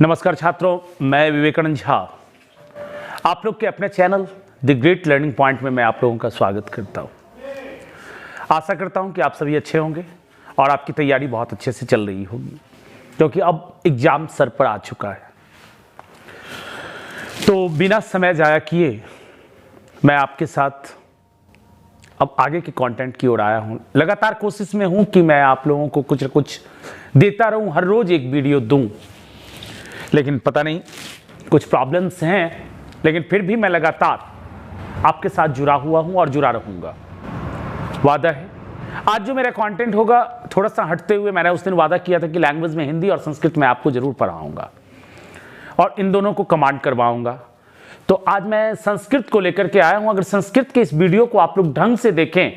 नमस्कार छात्रों, मैं विवेकानंद झा आप लोग के अपने channel the great learning point में मैं आप लोगों का स्वागत करता हूं। आशा करता हूं कि आप सभी अच्छे होंगे और आपकी तैयारी बहुत अच्छे से चल रही होगी, क्योंकि अब एग्जाम सर पर आ चुका है। तो बिना समय जाया किए मैं आपके साथ अब आगे के कंटेंट की ओर आया हूं। लगातार कोशिश में हूं कि मैं आप लोगों को कुछ न कुछ देता रहूं, हर रोज एक वीडियो दूं, लेकिन पता नहीं कुछ प्रॉब्लम्स हैं, लेकिन फिर भी मैं लगातार आपके साथ जुड़ा हुआ हूं और जुड़ा रहूंगा। वादा है आज जो मेरा कंटेंट होगा थोड़ा सा हटते हुए, मैंने उस दिन वादा किया था कि लैंग्वेज में हिंदी और संस्कृत में आपको जरूर पढ़ाऊंगा और इन दोनों को कमांड करवाऊंगा। तो आज मैं संस्कृत को लेकर के आया हूं। अगर संस्कृत के इस वीडियो को आप लोग ढंग से देखें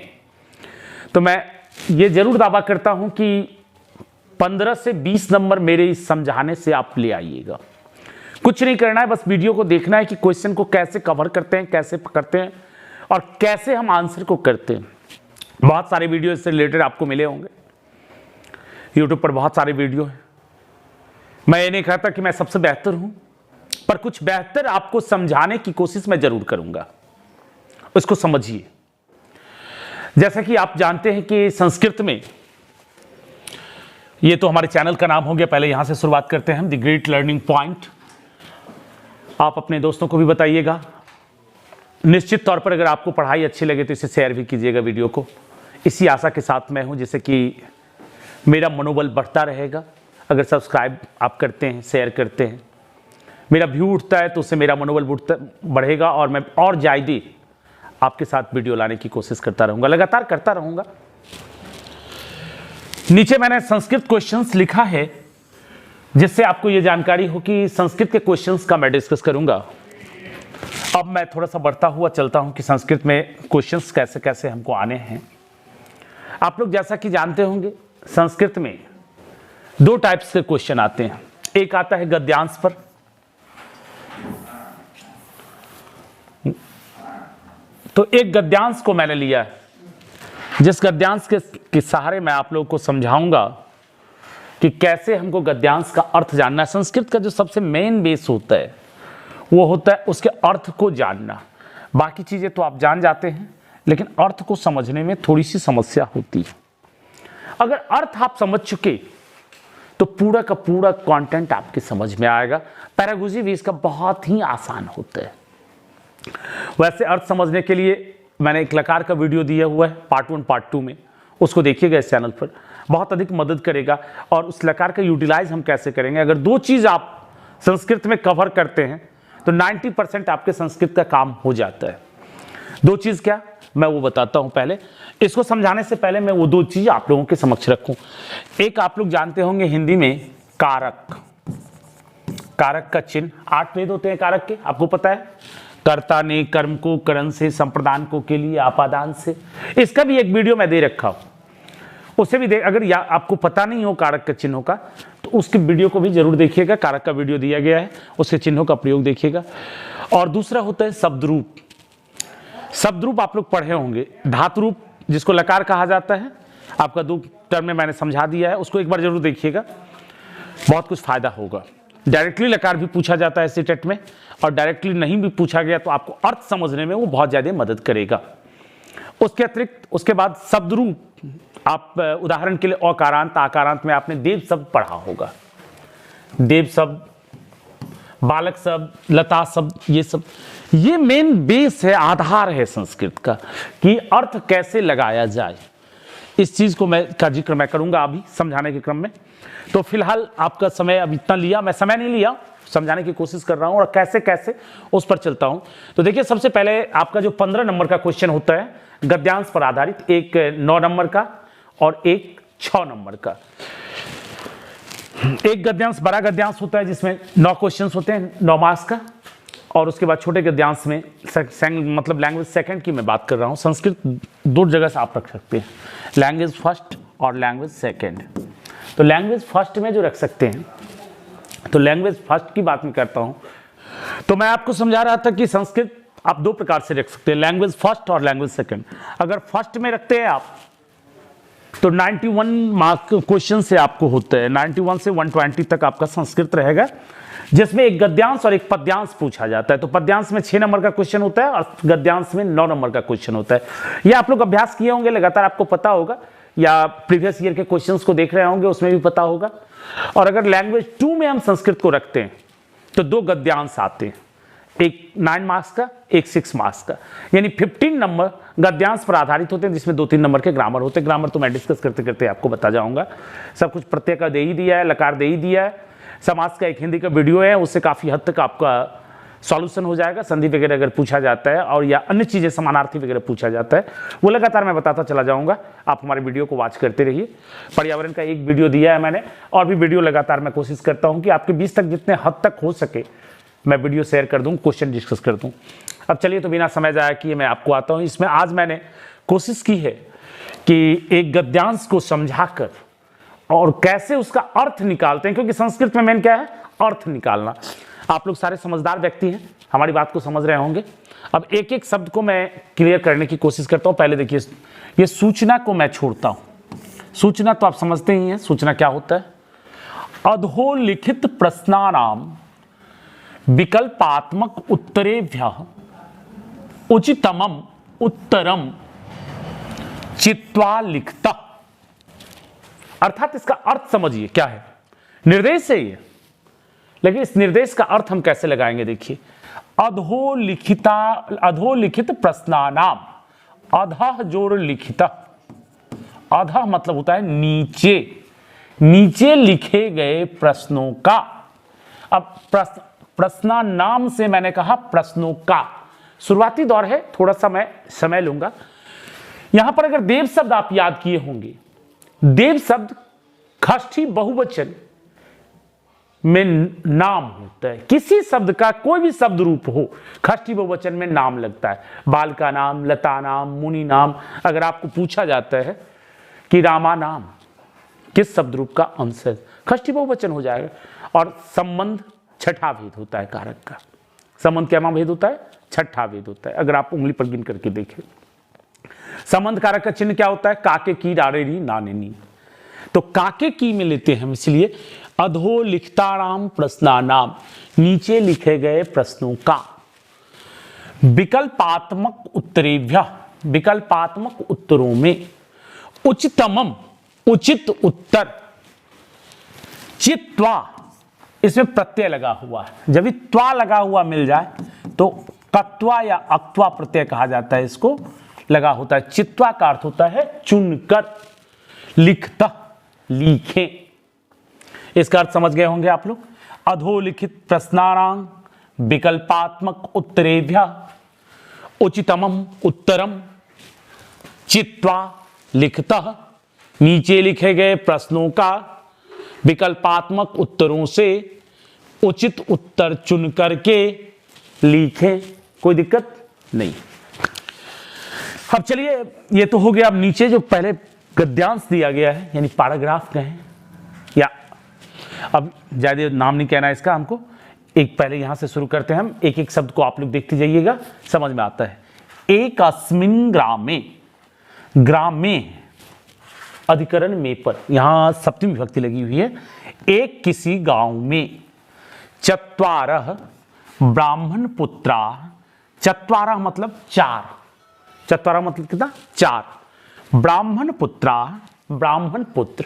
तो मैं ये जरूर दावा करता हूं कि 15 से 20 नंबर मेरे इस समझाने से आप ले आइएगा। कुछ नहीं करना है, बस वीडियो को देखना है कि क्वेश्चन को कैसे कवर करते हैं, कैसे पकड़ते हैं और कैसे हम आंसर को करते हैं। बहुत सारे वीडियो इससे रिलेटेड आपको मिले होंगे, यूट्यूब पर बहुत सारे वीडियो हैं। मैं ये नहीं कहता कि मैं सबसे बेहतर हूं, पर कुछ बेहतर आपको समझाने की कोशिश मैं जरूर करूंगा। उसको समझिए। जैसा कि आप जानते हैं कि संस्कृत में, ये तो हमारे चैनल का नाम हो गया, पहले यहां से शुरुआत करते हैं हम, द ग्रेट लर्निंग पॉइंट। आप अपने दोस्तों को भी बताइएगा। निश्चित तौर पर अगर आपको पढ़ाई अच्छी लगे तो इसे शेयर भी कीजिएगा वीडियो को। इसी आशा के साथ मैं हूं, जिससे कि मेरा मनोबल बढ़ता रहेगा। अगर सब्सक्राइब आप करते हैं, शेयर करते हैं, मेरा व्यू उठता है तो उससे मेरा मनोबल बढ़ेगा और मैं और ज़्यादा आपके साथ वीडियो लाने की कोशिश करता रहूँगा, लगातार करता रहूँगा। नीचे मैंने संस्कृत क्वेश्चंस लिखा है, जिससे आपको यह जानकारी हो कि संस्कृत के क्वेश्चंस का मैं डिस्कस करूँगा। अब मैं थोड़ा सा बढ़ता हुआ चलता हूँ कि संस्कृत में क्वेश्चंस कैसे कैसे हमको आने हैं। आप लोग जैसा कि जानते होंगे, संस्कृत में दो टाइप्स के क्वेश्चन आते हैं। एक आता है गद्यांश पर, तो एक गद्यांश को मैंने लिया है, जिस गद्यांश के सहारे मैं आप लोगों को समझाऊंगा कि कैसे हमको गद्यांश का अर्थ जानना है। संस्कृत का जो सबसे मेन बेस होता है वो होता है उसके अर्थ को जानना। बाकी चीजें तो आप जान जाते हैं, लेकिन अर्थ को समझने में थोड़ी सी समस्या होती है। अगर अर्थ आप समझ चुके तो पूरा का पूरा कंटेंट आपके समझ में आएगा। पैरागोजी भी इसका बहुत ही आसान होता है। वैसे अर्थ समझने के लिए मैंने एक लकार का वीडियो दिया हुआ है, पार्ट 1 पार्ट 2 में, उसको देखिएगा इस चैनल पर, बहुत अधिक मदद करेगा। और उस लकार का यूटिलाइज हम कैसे करेंगे, अगर दो चीज़ आप संस्कृत में कवर करते हैं तो 90% आपके संस्कृत का काम हो जाता है। दो चीज़ क्या, मैं वो बताता हूँ। पहले इसको समझाने से पहले मैं वो दो चीज़ आप लोगों के समक्ष रखूँ। एक, आप लोग जानते होंगे हिंदी में कारक, कारक का चिन्ह 8 वेद होते हैं कारक के, आपको पता है। कर्ता ने कर्म को करण से, संप्रदान को के लिए, आपादान से। इसका भी एक वीडियो मैं दे रखा हूं, उसे भी देख। अगर आपको पता नहीं हो कारक के चिन्हों का तो उसके वीडियो को भी जरूर देखिएगा। कारक का वीडियो दिया गया है, उसके चिन्हों का प्रयोग देखिएगा। और दूसरा होता है शब्द रूप। शब्द रूप आप लोग पढ़े होंगे। धातु रूप जिसको लकार कहा जाता है, आपका 2 टर्म में मैंने समझा दिया है, उसको एक बार जरूर देखिएगा, बहुत कुछ फायदा होगा। डायरेक्टली लकार भी पूछा जाता है सीटेट में, और डायरेक्टली नहीं भी पूछा गया तो आपको अर्थ समझने में वो बहुत ज़्यादा मदद करेगा। उसके अतिरिक्त उसके बाद शब्द रूप, आप उदाहरण के लिए अकारांत, आकारांत में आपने देव शब्द पढ़ा होगा। देव शब्द, बालक शब्द, लता शब्द, ये सब, ये मेन बेस है, आधार है संस्कृत का कि अर्थ कैसे लगाया जाए। इस चीज़ को का जिक्र मैं करूँगा अभी समझाने के क्रम में। तो फिलहाल आपका समय अब इतना लिया, मैं समय नहीं लिया, समझाने की कोशिश कर रहा हूं और कैसे कैसे उस पर चलता हूं। तो देखिए, सबसे पहले आपका जो 15 नंबर का क्वेश्चन होता है गद्यांश पर आधारित, एक 9 नंबर का और एक 6 नंबर का। एक गद्यांश बड़ा गद्यांश होता है जिसमें 9 क्वेश्चन होते हैं, 9 मार्क्स का। और उसके बाद छोटे गद्यांश में मतलब लैंग्वेज सेकंड की मैं बात कर रहा हूं। संस्कृत 2 जगह से आप रख सकते हैं, लैंग्वेज फर्स्ट और लैंग्वेज सेकंड। तो लैंग्वेज फर्स्ट में जो रख सकते हैं, तो लैंग्वेज फर्स्ट की बात मैं करता हूं। तो मैं आपको समझा रहा था कि संस्कृत आप 2 प्रकार से रख सकते हैं, लैंग्वेज फर्स्ट और लैंग्वेज सेकंड। अगर फर्स्ट में रखते हैं आप तो 91 मार्क क्वेश्चन से आपको होता है, 91 से 120 तक आपका संस्कृत रहेगा। जिसमें एक गद्यांश और एक पद्यांश पूछा जाता है। तो पद्यांश में 6 नंबर का क्वेश्चन होता है और गद्यांश में 9 नंबर का क्वेश्चन होता है। ये आप लोग अभ्यास किए होंगे, लगातार आपको पता होगा, या प्रीवियस ईयर के क्वेश्चंस को देख रहे होंगे, उसमें भी पता होगा। और अगर लैंग्वेज 2 में हम संस्कृत को रखते हैं तो 2 गद्यांश आते हैं, एक 9 मार्क्स का, एक 6 मार्क्स का, यानी 15 नंबर गद्यांश पर आधारित होते हैं, जिसमें 2-3 नंबर के ग्रामर होते हैं। ग्रामर तो मैं डिस्कस करते करते आपको बता जाऊंगा। सब कुछ प्रत्यय का दे ही दिया है, लकार दे ही दिया है। समास का एक हिंदी का वीडियो है, उससे काफ़ी हद तक आपका सॉल्यूशन हो जाएगा। संधि वगैरह अगर पूछा जाता है और या अन्य चीज़ें समानार्थी वगैरह पूछा जाता है, वो लगातार मैं बताता चला जाऊंगा। आप हमारे वीडियो को वॉच करते रहिए। पर्यावरण का एक वीडियो दिया है मैंने, और भी वीडियो लगातार मैं कोशिश करता हूँ कि आपके बीच तक जितने हद तक हो सके मैं वीडियो शेयर कर दूँ, क्वेश्चन डिस्कस कर दूँ। अब चलिए, तो बिना समय जाया किए मैं आपको आता हूँ। इसमें आज मैंने कोशिश की है कि एक गद्यांश को समझाकर और कैसे उसका अर्थ निकालते हैं, क्योंकि संस्कृत में मेन क्या है, अर्थ निकालना। आप लोग सारे समझदार व्यक्ति हैं, हमारी बात को समझ रहे होंगे। अब एक एक शब्द को मैं क्लियर करने की कोशिश करता हूं। पहले देखिए, ये सूचना को मैं छोड़ता हूं। सूचना तो आप समझते ही हैं, सूचना क्या होता है। अधोलिखित प्रश्नानाम विकल्पात्मक उत्तरेभ्यः उचितमम उत्तरम चित्वा लिखता। अर्थात इसका अर्थ समझिए क्या है, निर्देश है ये, लेकिन इस निर्देश का अर्थ हम कैसे लगाएंगे। देखिए, अधोलिखित प्रश्नानाम, अधः जोर लिखिता, अधः मतलब होता है नीचे, नीचे लिखे गए प्रश्नों का। अब प्रश्नानाम से मैंने कहा प्रश्नों का, शुरुआती दौर है, थोड़ा सा मैं समय लूंगा। यहां पर अगर देव शब्द आप याद किए होंगे, देव शब्द षष्ठी बहुवचन में नाम होता है। किसी शब्द का कोई भी शब्द रूप हो, षष्ठी बहुवचन में नाम लगता है। बाल का नाम, लता नाम, मुनि नाम। अगर आपको पूछा जाता है कि रामा नाम किस शब्द रूप का अंश है, षष्ठी बहुवचन हो जाएगा। और संबंध छठा भेद होता है कारक का। संबंध क्या भेद होता है, छठा भेद होता है। अगर आप उंगली पर गिन करके देखें, संबंध कारक का चिन्ह क्या होता है, काके की डारे री नाने नी। तो काके की में लेते हैं हम, इसलिए अधो लिखताराम प्रश्नानाम, नीचे लिखे गए प्रश्नों का। विकल्पात्मक उत्तरेभ्य, विकल्पात्मक उत्तरों में। उचितमम, उचित उत्तर। चित्वा, इसमें प्रत्यय लगा हुआ है। जब भी त्वा लगा हुआ मिल जाए तो कत्वा या अक्त्वा प्रत्यय कहा जाता है, इसको लगा होता है। चित्वा का अर्थ होता है चुनकर, लिखता, लिखे। इसका अर्थ समझ गए होंगे आप लोग। अधोलिखित प्रश्नानां विकल्पात्मक उत्तरेभ्य उचितमम उत्तरम चित्वा लिखतः, नीचे लिखे गए प्रश्नों का विकल्पात्मक उत्तरों से उचित उत्तर चुन करके लिखें। कोई दिक्कत नहीं। अब चलिए, ये तो हो गया। अब नीचे जो पहले गद्यांश दिया गया है, यानी पैराग्राफ कहें, या अब ज्यादा नाम नहीं कहना है इसका हमको। एक पहले यहां से शुरू करते हैं हम, एक एक शब्द को आप लोग देखते जाइएगा, समझ में आता है। एक अस्मिन ग्रामे, ग्रामे अधिकरण में पर, यहां सप्तमी विभक्ति लगी हुई है। एक किसी गांव में, चत्वारः ब्राह्मण पुत्रा, चत्वारः मतलब 4, चत्वारः मतलब कितना, 4। ब्राह्मण पुत्रा, ब्राह्मण पुत्र,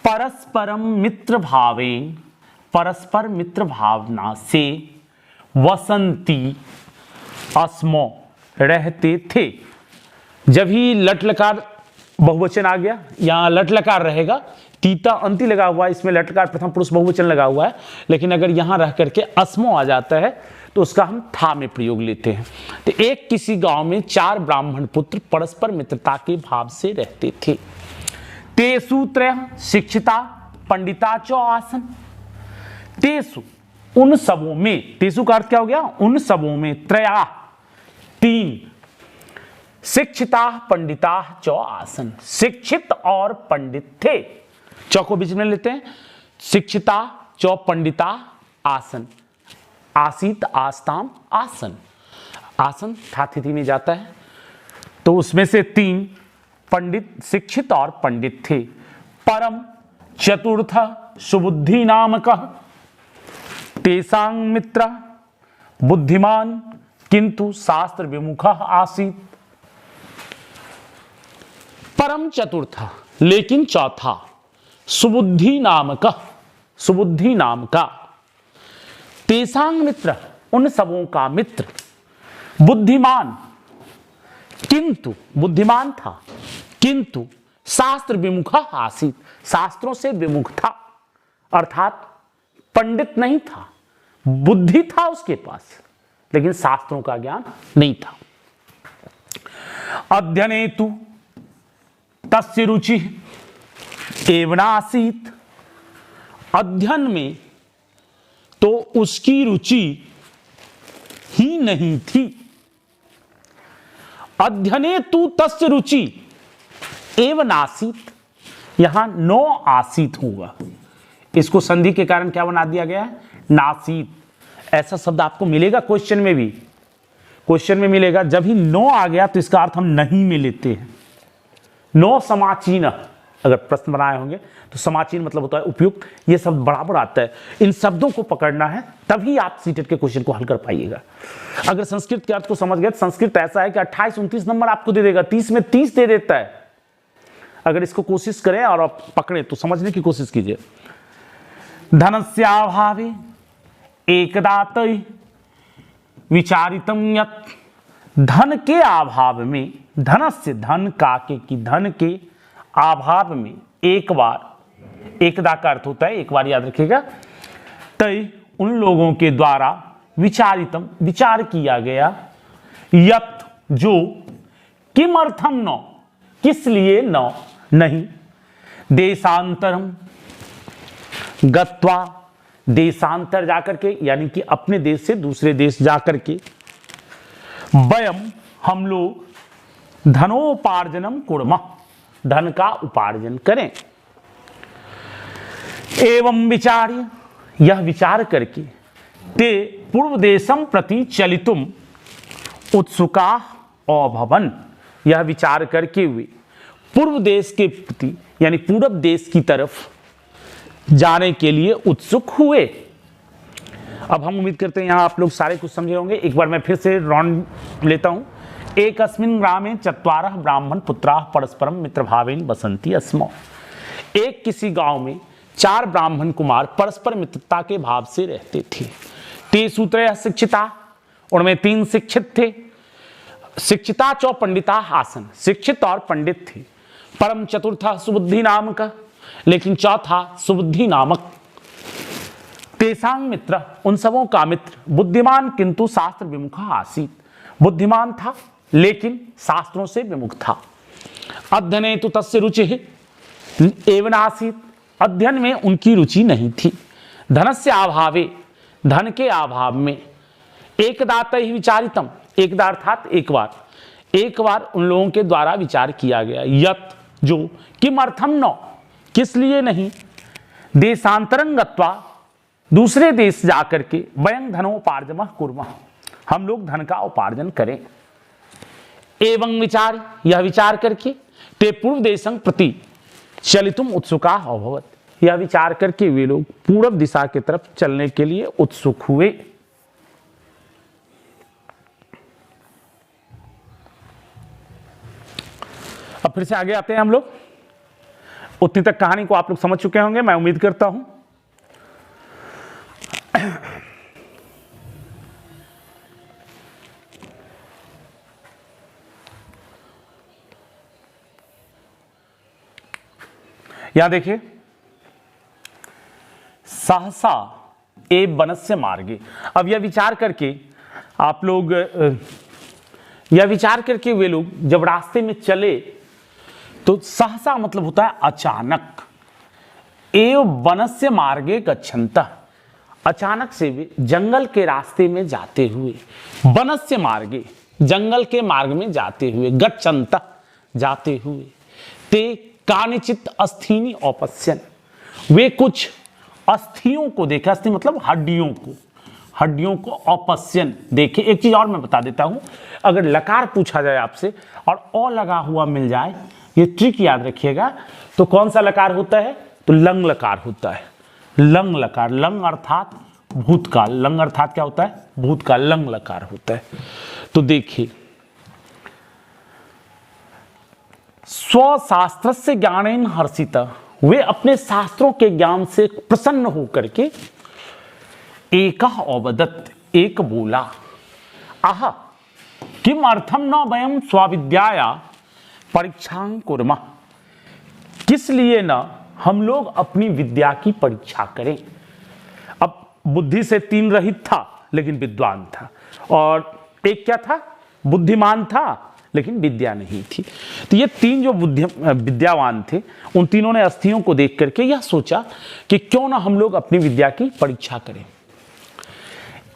परस्परम मित्र भावेन, परस्पर मित्र भावना से, वसंती अस्मो रहते थे। जब ही लट लकार बहुवचन आ गया, यहां लट लकार रहेगा, तीता अंति लगा हुआ है, इसमें लट लकार प्रथम पुरुष बहुवचन लगा हुआ है। लेकिन अगर यहां रह करके अस्मो आ जाता है तो उसका हम था में प्रयोग लेते हैं। तो एक किसी गांव में 4 ब्राह्मण पुत्र परस्पर मित्रता के भाव से रहते थे। तेसु त्रयः शिक्षिता पंडिता च आसन। तेसु, उन सबों में, तेसु का अर्थ क्या हो गया, उन सबों में, त्रया 3, शिक्षिता पंडिता च आसन, शिक्षित और पंडित थे। चौ को बीच में लेते हैं, शिक्षिता च पंडिता आसन, आसीत आस्ताम आसन, आसन था तिथि में जाता है। तो उसमें से 3 पंडित, शिक्षित और पंडित थे। परम चतुर्थ सुबुद्धि नामक, तेषां मित्र बुद्धिमान किंतु शास्त्र विमुखः आसीत्। परम चतुर्थ लेकिन चौथा सुबुद्धि नाम का तेषां मित्र उन सबों का मित्र बुद्धिमान किंतु बुद्धिमान था किंतु शास्त्र विमुख आसीत शास्त्रों से विमुख था अर्थात पंडित नहीं था, बुद्धि था उसके पास लेकिन शास्त्रों का ज्ञान नहीं था। अध्ययनेतु तस्य रुचि एव नासीत अध्ययन में तो उसकी रुचि ही नहीं थी। अध्ययनेतु तस्य रुचि एव नासीत यहां नो आसीत होगा, इसको संधि के कारण क्या बना दिया गया है नासीत। ऐसा शब्द आपको मिलेगा क्वेश्चन में भी, क्वेश्चन में मिलेगा जब ही नो आ गया तो इसका अर्थ हम नहीं में लेते हैं। नो समाचीन अगर प्रश्न बनाए होंगे तो समाचीन मतलब होता है उपयुक्त, ये शब्द बराबर आता है। इन शब्दों को पकड़ना है तभी आप सीटेट के क्वेश्चन को हल कर पाइएगा। अगर संस्कृत के अर्थ को समझ गए तो संस्कृत ऐसा है कि 28-29 नंबर आपको दे देगा, 30 में 30 दे देता है। अगर इसको कोशिश करें और आप पकड़े तो समझने की कोशिश कीजिए। धनस्याभावे एकदातय विचारितम यत् धन के अभाव में धनस्य धन का की धन के अभाव में एक बार एकदा का अर्थ होता है एक बार याद रखिएगा तय उन लोगों के द्वारा विचारितम विचार किया गया यत् जो किमर्थम न किस लिए न नहीं देशांतरम गत्वा देशांतर जाकर के यानी कि अपने देश से दूसरे देश जाकर के वयम हम लोग धनोपार्जनम कुर्मः धन का उपार्जन करें। एवं विचार्य यह विचार करके ते पूर्व देशम प्रति चलितुम उत्सुका अभवन यह विचार करके हुए पूर्व देश के प्रति यानी पूर्व देश की तरफ जाने के लिए उत्सुक हुए। अब हम उम्मीद करते हैं यहां आप लोग सारे कुछ समझे होंगे। एक बार मैं फिर से राउंड लेता हूं। एकस्मिन् ग्रामे चत्वारः ब्राह्मण पुत्राः परस्परम मित्रभावेन बसन्ति स्म। एक किसी गांव में 4 ब्राह्मण कुमार परस्पर मित्रता के भाव से रहते थे। तेषु त्रयः शिक्षिता उनमें 3 शिक्षित थे। शिक्षिता च पंडिता आसन शिक्षित और पंडित थे। परम चतुर्था सुबुद्धि नामक लेकिन चौथा सुबुद्धि नामक। तेषां मित्र उन सबों का मित्र बुद्धिमान किंतु शास्त्र विमुख आसीत बुद्धिमान था लेकिन शास्त्रों से विमुख था। अध्ययने तो तस्य रुचि एवं आसीत अध्ययन में उनकी रुचि नहीं थी। धनस्य अभावे धन के अभाव में एकदात ही विचारितम एकदा अर्थात एक बार उन लोगों के द्वारा विचार किया गया यत जो किमर्थम न किस लिए नहीं देशांतरं गत्वा दूसरे देश जाकर के वयं धनोपार्जन कुर्मः हम लोग धन का उपार्जन करें। एवं विचार यह विचार करके ते पूर्व देशं प्रति चलितुम उत्सुका अभवत यह विचार करके वे लोग पूर्व दिशा की तरफ चलने के लिए उत्सुक हुए। अब फिर से आगे आते हैं हम लोग। उतनी तक कहानी को आप लोग समझ चुके होंगे मैं उम्मीद करता हूं। यहां देखिए सहसा ए वनस्य मार्गे। अब यह विचार करके आप लोग यह विचार करके वे लोग जब रास्ते में चले तो सहसा मतलब होता है अचानक एव वनस्य मार्गे गच्छन्तः अचानक से वे जंगल के रास्ते में जाते हुए वनस्य मार्गे जंगल के मार्ग में जाते हुए गच्छन्तः जाते हुए ते कानिचित अस्थीनि औपस्यन वे कुछ अस्थियों को देखे। अस्थि मतलब हड्डियों को औपस्यन देखे। एक चीज और मैं बता देता हूं अगर लकार पूछा जाए आपसे और अ लगा हुआ मिल जाए ये ट्रिक याद रखिएगा तो कौन सा लकार होता है तो लंग लकार होता है। लंग लकार लंग अर्थात भूतकाल। लंग अर्थात क्या होता है? भूतकाल, लंग लकार होता है। तो देखिए, स्वशास्त्र से ज्ञानेन हर्षिता, वे अपने शास्त्रों के ज्ञान से प्रसन्न होकर के एक अवदत्, एक बोला, आह किम अर्थम न वयम स्वाविद्याया परीक्षां कुर्मः, किस लिए न हम लोग अपनी विद्या की परीक्षा करें। अब बुद्धि से तीन रहित था लेकिन विद्वान था, और एक क्या था? बुद्धिमान था लेकिन विद्या नहीं थी। तो ये तीन जो विद्यावान थे, उन तीनों ने अस्थियों को देख करके यह सोचा कि क्यों ना हम लोग अपनी विद्या की परीक्षा करें।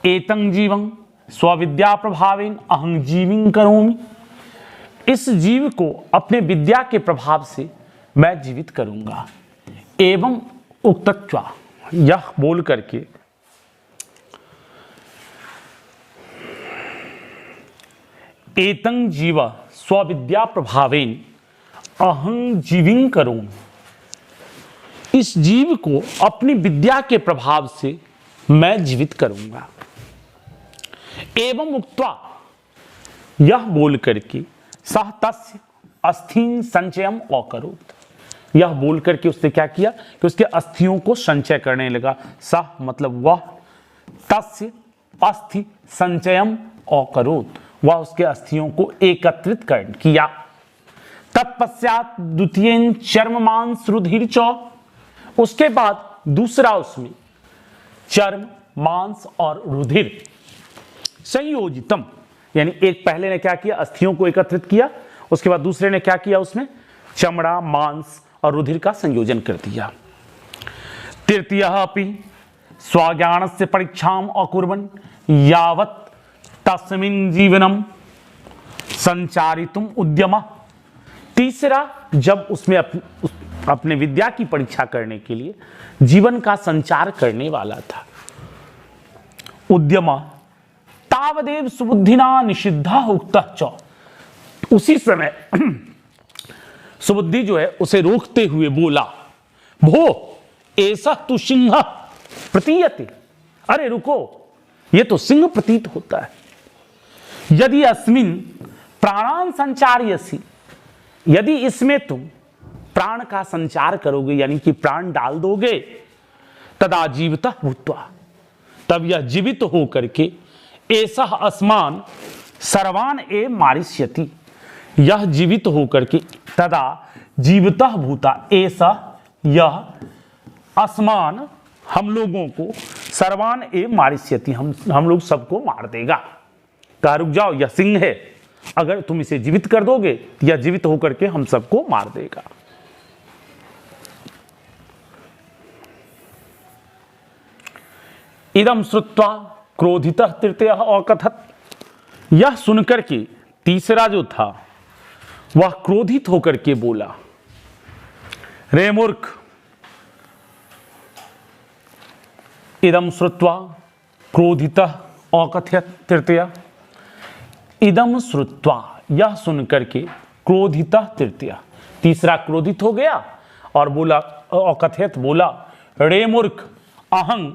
एतं जीवं स्वविद्या प्रभावेन अहं जीविं करोमि, इस जीव को अपने विद्या के प्रभाव से मैं जीवित करूंगा। एवं उक्तत्वा, यह बोल करके एतं जीव स्वविद्या प्रभावेन अहं जीविं करोमि, इस जीव को अपनी विद्या के प्रभाव से मैं जीवित करूंगा। एवं उक्त्वा, यह बोल करके सह तस्य अस्थिं संचयम अकरोत्, यह बोल करके उसने क्या किया कि उसके अस्थियों को संचय करने लगा। सह मतलब वह, तस्य अस्थि संचयम अकरोत्, वह उसके अस्थियों को एकत्रित कर किया। तत्पश्चात द्वितीयेन चर्म मांस रुधिर च, उसके बाद दूसरा उसमें चर्म मांस और रुधिर संयोजितम, यानी एक पहले ने क्या किया? अस्थियों को एकत्रित किया, उसके बाद दूसरे ने क्या किया? उसमें चमड़ा, मांस और रुधिर का संयोजन कर दिया। तृतीयः अपि स्वज्ञानस्य परीक्षाम् अकुर्वन् यावत् तस्मिन् जीवनम संचारितुम उद्यमः, तीसरा जब उसमें अपने विद्या की परीक्षा करने के लिए जीवन का संचार करने वाला था, उद्यमः तावदेव सुबुद्धिना निषिद्धा उक्तः च, उसी समय सुबुद्धि जो है उसे रोकते हुए बोला, भो ऐसा तु सिंह प्रतीयते, अरे रुको, ये तो सिंह प्रतीत होता है। यदि अस्मिन् प्राणान संचार्यसि, यदि इसमें तुम प्राण का संचार करोगे, यानी कि प्राण डाल दोगे, तदा जीवितः भूत्वा, तब यह जीवित हो करके ऐसा अस्मान सर्वान ए मारिष्यति, यह जीवित हो करके, तदा जीवितः भूता, ऐसा यह अस्मान हम लोगों को सर्वान ए मारिष्यति, हम लोग सबको मार देगा। कहा रुक जाओ, यह सिंह है, अगर तुम इसे जीवित कर दोगे तो यह जीवित होकर के हम सबको मार देगा। इदम श्रुत्वा क्रोधितः तृतीयः अकथत, यह सुनकर के तीसरा जो था वह क्रोधित होकर के बोला, रे मूर्ख, इदम श्रुत्वा क्रोधितः अकथयत तृतीय, इदम श्रुत्वा, यह सुनकर के क्रोधितः तृतीय, तीसरा क्रोधित हो गया और बोला, अकथयत बोला, रे मूर्ख, अहं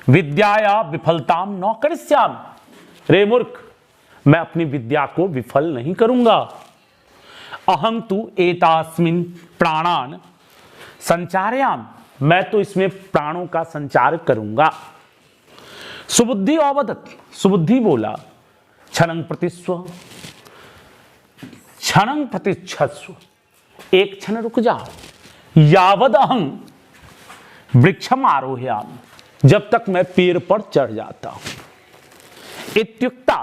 विद्याया विफलताम न करिष्यामि, रे मूर्ख, मैं अपनी विद्या को विफल नहीं करूंगा। अहं तु एतास्मिन् प्राणान संचारयामि, मैं तो इसमें प्राणों का संचार करूंगा। सुबुद्धि अवदत्, सुबुद्धि बोला, क्षणं प्रतिस्व, क्षणं प्रतिच्छस्व, एक क्षण रुक जाओ, यावद अहं वृक्षम आरोहयामि, जब तक मैं पेड़ पर चढ़ जाता हूं। इत्युक्ता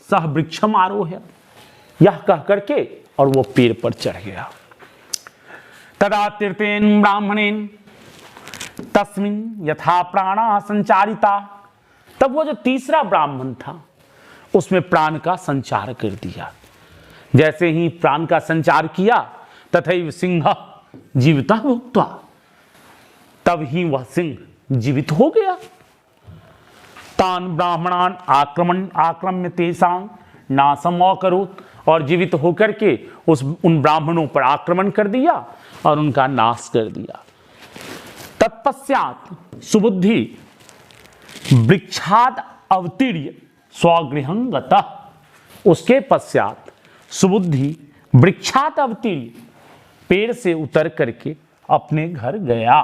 सह वृक्षम आरोह्य, यह कह करके और वो पेड़ पर चढ़ गया। तदा तीर्थेन ब्राह्मणेन तस्मिन् यथा प्राणा संचारिता, तब वो जो तीसरा ब्राह्मण था उसमें प्राण का संचार कर दिया। जैसे ही प्राण का संचार किया, तथैव सिंह जीवितः भुक्त्वा, तब ही वह सिंह जीवित हो गया। तान ब्राह्मणान आक्रम्य तेषां नाशम अकरोत्, और जीवित होकर के उन ब्राह्मणों पर आक्रमण कर दिया और उनका नाश कर दिया। तत्पश्चात सुबुद्धि वृक्षाद अवतीर्य स्वगृहं गतः, उसके पश्चात सुबुद्धि वृक्षात अवतीर्य, पेड़ से उतर करके अपने घर गया।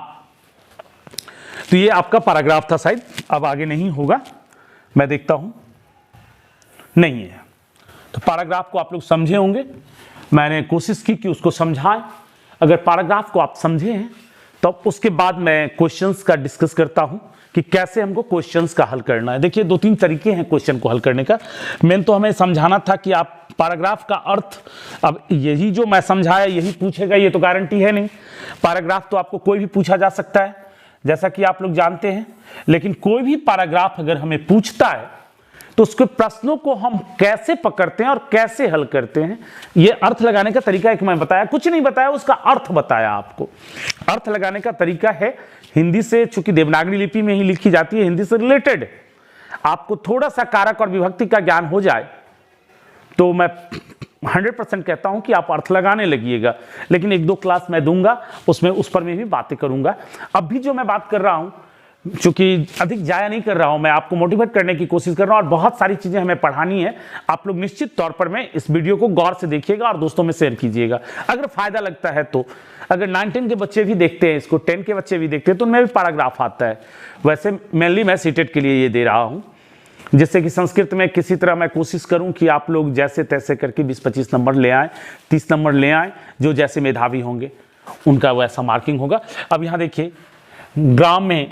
तो ये आपका पैराग्राफ था, शायद अब आगे नहीं होगा, मैं देखता हूं, नहीं है। तो पैराग्राफ को आप लोग समझे होंगे, मैंने कोशिश की कि उसको समझाएं। अगर पैराग्राफ को आप समझे हैं तो उसके बाद मैं क्वेश्चंस का डिस्कस करता हूं कि कैसे हमको क्वेश्चंस का हल करना है। देखिए 2-3 तरीके हैं क्वेश्चन को हल करने का। मेन तो हमें समझाना था कि आप पैराग्राफ का अर्थ, अब यही जो मैं समझाया यही पूछेगा ये तो गारंटी है नहीं। पैराग्राफ तो आपको कोई भी पूछा जा सकता है, जैसा कि आप लोग जानते हैं, लेकिन कोई भी पैराग्राफ अगर हमें पूछता है तो उसके प्रश्नों को हम कैसे पकड़ते हैं और कैसे हल करते हैं, ये अर्थ लगाने का तरीका एक मैं बताया, कुछ नहीं बताया, उसका अर्थ बताया आपको। अर्थ लगाने का तरीका है हिंदी से, चूंकि देवनागरी लिपि में ही लिखी जाती है, हिंदी से रिलेटेड आपको थोड़ा सा कारक और विभक्ति का ज्ञान हो जाए तो मैं 100% कहता हूं कि आप अर्थ लगाने लगिएगा। लेकिन 1-2 क्लास मैं दूंगा, उसमें उस पर मैं भी बातें करूंगा। अब भी जो मैं बात कर रहा हूं, चूंकि अधिक जाया नहीं कर रहा हूं, मैं आपको मोटिवेट करने की कोशिश कर रहा हूं और बहुत सारी चीजें हमें पढ़ानी है। आप लोग निश्चित तौर पर में इस वीडियो को गौर से देखिएगा और दोस्तों में शेयर कीजिएगा अगर फायदा लगता है तो। अगर 9-10 के बच्चे भी देखते हैं इसको, 10 के बच्चे भी देखते हैं, तो उनमें भी पैराग्राफ आता है। वैसे मेनली मैं सीटेट के लिए ये दे रहा हूं, जिससे कि संस्कृत में किसी तरह मैं कोशिश करूं कि आप लोग जैसे तैसे करके 20-25 नंबर ले आए, 30 नंबर ले आए, जो जैसे मेधावी होंगे उनका वैसा मार्किंग होगा। अब यहां देखिए, ग्रामे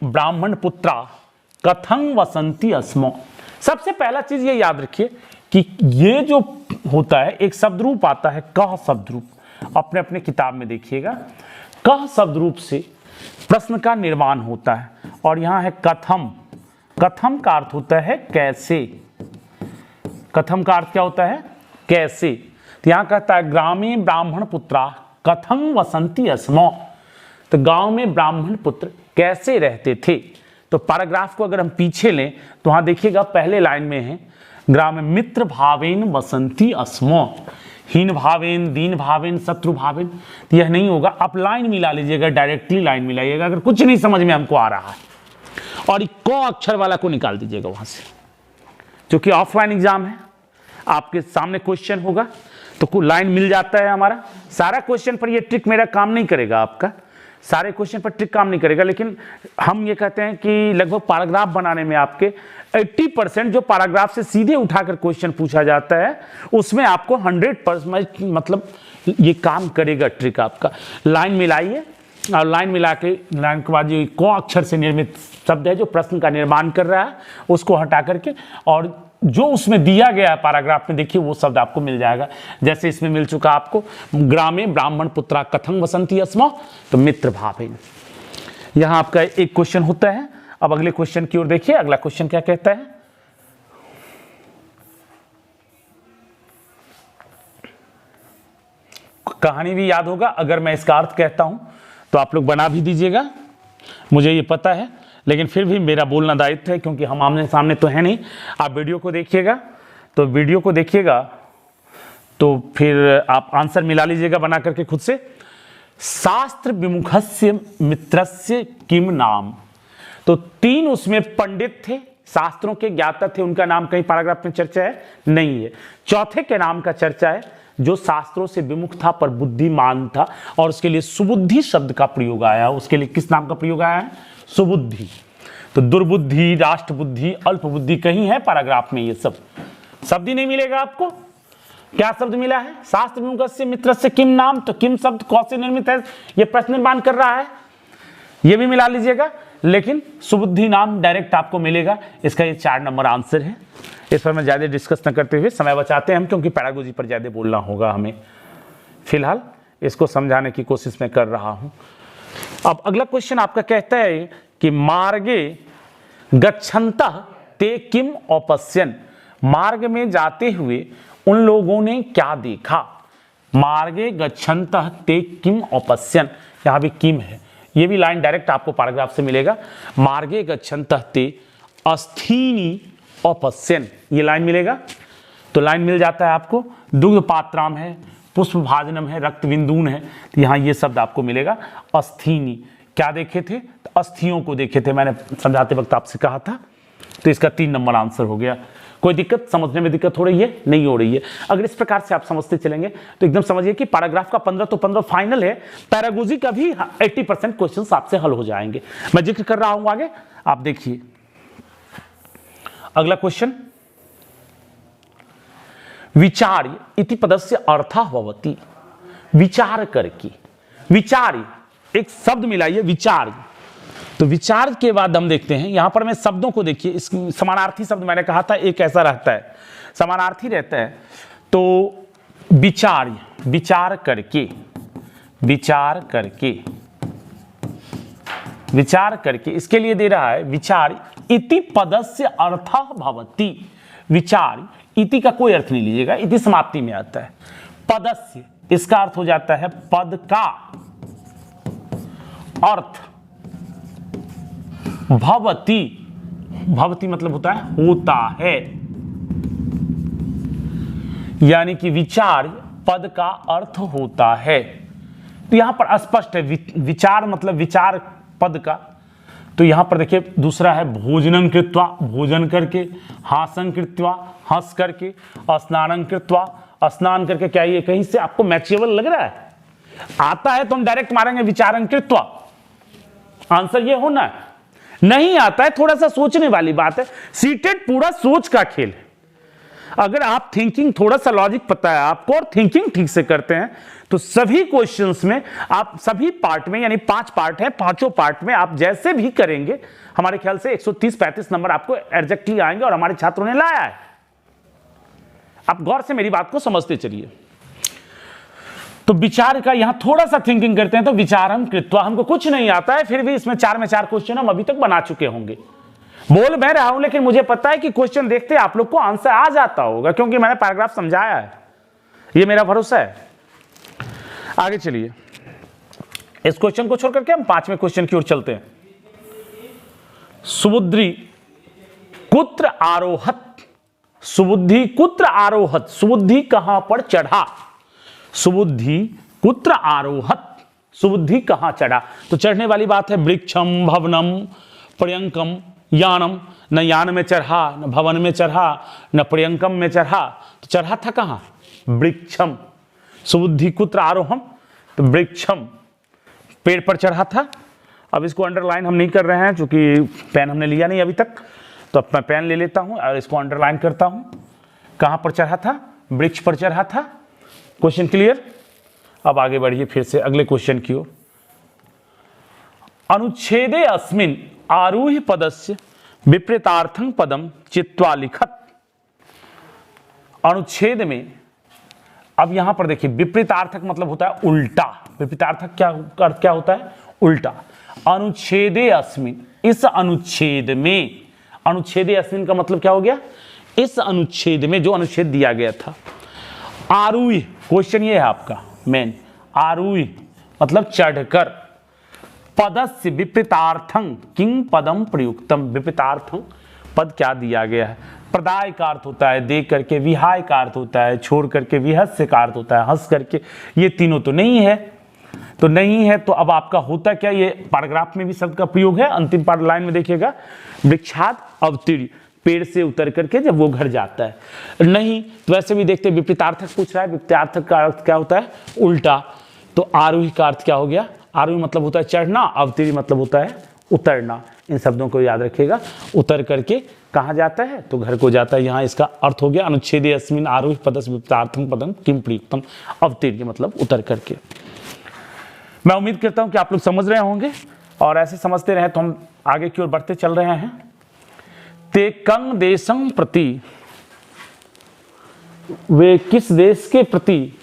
ब्राह्मण पुत्रा कथं वसंती अस्मो। सबसे पहला चीज ये याद रखिए कि ये जो होता है एक शब्द रूप आता है, कह शब्द रूप, अपने अपने किताब में देखिएगा। कह शब्द रूप से प्रश्न का निर्माण होता है और यहां है कथम। कथम का अर्थ होता है कैसे। कथम का अर्थ क्या होता है? कैसे। तो यहां कहता है ग्रामे ब्राह्मण पुत्रा कथं वसंती अस्मो, तो गांव में ब्राह्मण पुत्र कैसे रहते थे। तो पैराग्राफ को अगर हम पीछे लें तो वहां देखिएगा पहले लाइन में है ग्राम मित्र भावेन वसंती अस्मो, हीन भावेन, दीन भावेन, शत्रु भावेन, तो यह नहीं होगा। आप लाइन मिला लीजिएगा, डायरेक्टली लाइन मिलाइएगा अगर कुछ नहीं समझ में हमको आ रहा है, और क अक्षर वाला को निकाल दीजिएगा वहां से। क्योंकि ऑफलाइन एग्जाम है, आपके सामने क्वेश्चन होगा तो लाइन मिल जाता है हमारा। सारा क्वेश्चन पर ये ट्रिक मेरा काम नहीं करेगा, आपका सारे क्वेश्चन पर ट्रिक काम नहीं करेगा, लेकिन हम ये कहते हैं कि लगभग पैराग्राफ बनाने में आपके 80% जो पैराग्राफ से सीधे उठाकर क्वेश्चन पूछा जाता है उसमें आपको 100% मतलब ये काम करेगा ट्रिक आपका। लाइन मिलाइए और लाइन मिला के, लाइन के बाद जो क अक्षर से निर्मित शब्द है जो प्रश्न का निर्माण कर रहा है उसको हटा करके, और जो उसमें दिया गया है पैराग्राफ में देखिए वो शब्द आपको मिल जाएगा। जैसे इसमें मिल चुका आपको ग्रामे ब्राह्मण पुत्रा कथं वसंती अस्मो, तो मित्र भावेन। यहां आपका एक क्वेश्चन होता है। अब अगले क्वेश्चन की ओर देखिए, अगला क्वेश्चन क्या कहता है। कहानी भी याद होगा, अगर मैं इसका अर्थ कहता हूं तो आप लोग बना भी दीजिएगा, मुझे ये पता है, लेकिन फिर भी मेरा बोलना दायित्व है क्योंकि हम आमने सामने तो है नहीं। आप वीडियो को देखिएगा, तो वीडियो को देखिएगा तो फिर आप आंसर मिला लीजिएगा बना करके खुद से। शास्त्र विमुखस्य मित्रस्य किम नाम, तो 3 उसमें पंडित थे, शास्त्रों के ज्ञाता थे, उनका नाम कहीं पैराग्राफ में चर्चा है नहीं है। चौथे के नाम का चर्चा है जो शास्त्रों से विमुख था पर बुद्धिमान था, और उसके लिए सुबुद्धि शब्द का प्रयोग आया। उसके लिए किस नाम का प्रयोग आया है? सुबुद्धि। तो दुर्बुद्धि, राष्ट्रबुद्धि, अल्प बुद्धि कहीं है पैराग्राफ में, ये सब शब्द ही नहीं मिलेगा आपको। क्या शब्द मिला है? शास्त्र विमुखस्य मित्रस्य किम नाम, तो किम शब्द कौन से निर्मित है, ये प्रश्न निर्माण कर रहा है, ये भी मिला लीजिएगा। लेकिन सुबुद्धि नाम डायरेक्ट आपको मिलेगा, इसका ये 4 नंबर आंसर है। इस पर मैं ज्यादा डिस्कस न करते हुए समय बचाते हैं हम, क्योंकि पैडागोजी पर ज्यादा बोलना होगा हमें। फिलहाल इसको समझाने की कोशिश मैं कर रहा हूं। अब अगला क्वेश्चन आपका कहता है कि मार्गे गच्छन्तः ते किम अपश्यन्, मार्ग में जाते हुए उन लोगों ने क्या देखा। मार्गे गच्छन्तः ते किम अपश्यन्, यहां भी किम है, ये भी लाइन डायरेक्ट आपको पैराग्राफ से मिलेगा। मार्गे गच्छन्तः ते अस्थीनि अपश्यन्, ये लाइन मिलेगा, तो लाइन मिल जाता है आपको। दुग्ध पात्राम है, पुष्प भाजनम है, रक्त बिंदुन है, तो यहाँ ये शब्द आपको मिलेगा अस्थीनि। क्या देखे थे? तो अस्थियों को देखे थे, मैंने समझाते वक्त आपसे कहा था। तो इसका 3 नंबर आंसर हो गया। कोई दिक्कत, समझने में दिक्कत हो रही है? नहीं हो रही है। अगर इस प्रकार से आप समझते चलेंगे तो एकदम समझिए कि पैराग्राफ का 15 तो 15 फाइनल है, पैरागोजी का भी 80% क्वेश्चंस आपसे हल हो जाएंगे। मैं जिक्र कर रहा हूं आगे, आप देखिए अगला क्वेश्चन। विचार्य इति पदस्य अर्थः भवति। विचार करके, विचार एक शब्द मिलाइए, विचार। तो विचार के बाद हम देखते हैं यहां पर, मैं शब्दों को देखिए, इस समानार्थी शब्द मैंने कहा था एक ऐसा रहता है, समानार्थी रहता है। तो विचार, विचार करके, विचार करके, विचार करके, इसके लिए दे रहा है विचार इति पदस्य अर्थः भवति। विचार, इति का कोई अर्थ नहीं लीजिएगा, इति समाप्ति में आता है। पदस्य, इसका अर्थ हो जाता है पद का अर्थ। भवति, भवति मतलब होता है होता है, यानी कि विचार पद का अर्थ होता है। तो यहां पर स्पष्ट है, विचार मतलब विचार पद का। तो यहां पर देखिए दूसरा है भोजनं कृत्वा, भोजन करके, हासं कृत्वा, हंस करके, स्नानं कृत्वा, स्नान करके। क्या ये कहीं से आपको मैचेबल लग रहा है? आता है तो हम डायरेक्ट मारेंगे विचारं कृत्वा, आंसर ये होना है। नहीं आता है, थोड़ा सा सोचने वाली बात है। सीटेड पूरा सोच का खेल है। अगर आप थिंकिंग, थोड़ा सा लॉजिक पता है आपको और थिंकिंग ठीक से करते हैं तो सभी क्वेश्चंस में आप सभी पार्ट में, यानी 5 पार्ट है, पांचों पार्ट में आप जैसे भी करेंगे हमारे ख्याल से 130-35 नंबर आपको एग्जैक्टली आएंगे, और हमारे छात्रों ने लाया है। आप गौर से मेरी बात को समझते चलिए। तो विचार का यहां थोड़ा सा थिंकिंग करते हैं तो विचारं कृत्वा, हमको कुछ नहीं आता है, फिर भी इसमें 4 में 4 क्वेश्चन हम अभी तक बना चुके होंगे। बोल मैं रहा हूं, लेकिन मुझे पता है कि क्वेश्चन देखते आप लोग को आंसर आ जाता होगा, क्योंकि मैंने पैराग्राफ समझाया है, ये मेरा भरोसा है। आगे चलिए, इस क्वेश्चन को छोड़ करके हम 5वें क्वेश्चन की ओर चलते हैं। सुबुद्धि कुत्र आरोहत, सुबुद्धि कुत्र आरोहत, सुबुद्धि कहां पर चढ़ा? सुबुद्धि कुत्र आरोहत, सुबुद्धि कहां चढ़ा? तो चढ़ने वाली बात है वृक्षम, भवनम, पर्यंकम, यानम। न यान में चढ़ा, न भवन में चढ़ा, न पर्यंकम में चढ़ा। तो चढ़ा था कहां? वृक्षम। सुबुद्धि कुत्र आरोहम, तो वृक्षम, पेड़ पर चढ़ा था। अब इसको अंडरलाइन हम नहीं कर रहे हैं क्योंकि पेन हमने लिया नहीं अभी तक, तो अब मैं पेन ले लेता हूं और इसको अंडरलाइन करता हूं। कहां पर चढ़ा था? वृक्ष पर चढ़ा था। Question clear? अब आगे बढ़िए फिर से अगले क्वेश्चन की ओर। अनुच्छेदे अस्मिन् आरूह्य पदस्य विपरीतार्थं पदम चित्वा लिखत। अनुच्छेद में, अब यहां पर देखिए विपरीतार्थक मतलब होता है उल्टा। विपरीतार्थक क्या अर्थ क्या होता है? उल्टा। अनुच्छेदे अस्मिन्, इस अनुच्छेद में, अनुच्छेदे अस्मिन् का मतलब क्या हो गया? इस अनुच्छेद में, जो अनुच्छेद दिया गया था। आरूह्य, क्वेश्चन ये है आपका मेन, आरूह्य मतलब चढ़कर। पदस्य विपरीतार्थं किं पदम प्रयुक्तम, विपरीतार्थं पद क्या दिया गया है? प्रदाय का अर्थ होता है दे करके, विहाय का अर्थ होता है छोड़ करके, विहस्य का अर्थ होता है हंस करके। ये तीनों तो नहीं है, तो नहीं है तो अब आपका होता क्या? ये पैराग्राफ में भी शब्द का प्रयोग है, अंतिम पार्ट लाइन में देखिएगा, वृक्षात अवतीर्य, पेड़ से उतर करके जब वो घर जाता है। नहीं तो वैसे भी देखते, विपरीतार्थक पूछ रहा है, विपरीतार्थक का अर्थ क्या होता है? उल्टा। तो आरोही का अर्थ क्या हो गया? आरोही मतलब होता है चढ़ना, अवतीर्य मतलब होता है उतरना। इन शब्दों को याद रखिएगा। उतर करके कहाँ जाता है? तो घर को जाता है। यहाँ इसका अर्थ हो गया अनुच्छेदे अस्मिन् आरोह्य पदस्य विपरीतार्थं पदम किं प्रयुक्तम, अवतीर्य मतलब उतर करके। मैं उम्मीद करता हूं कि आप लोग समझ रहे होंगे, और ऐसे समझते रहे तो हम आगे की ओर बढ़ते चल रहे हैं। ते कं देशं प्रति, वे किस देश के प्रति?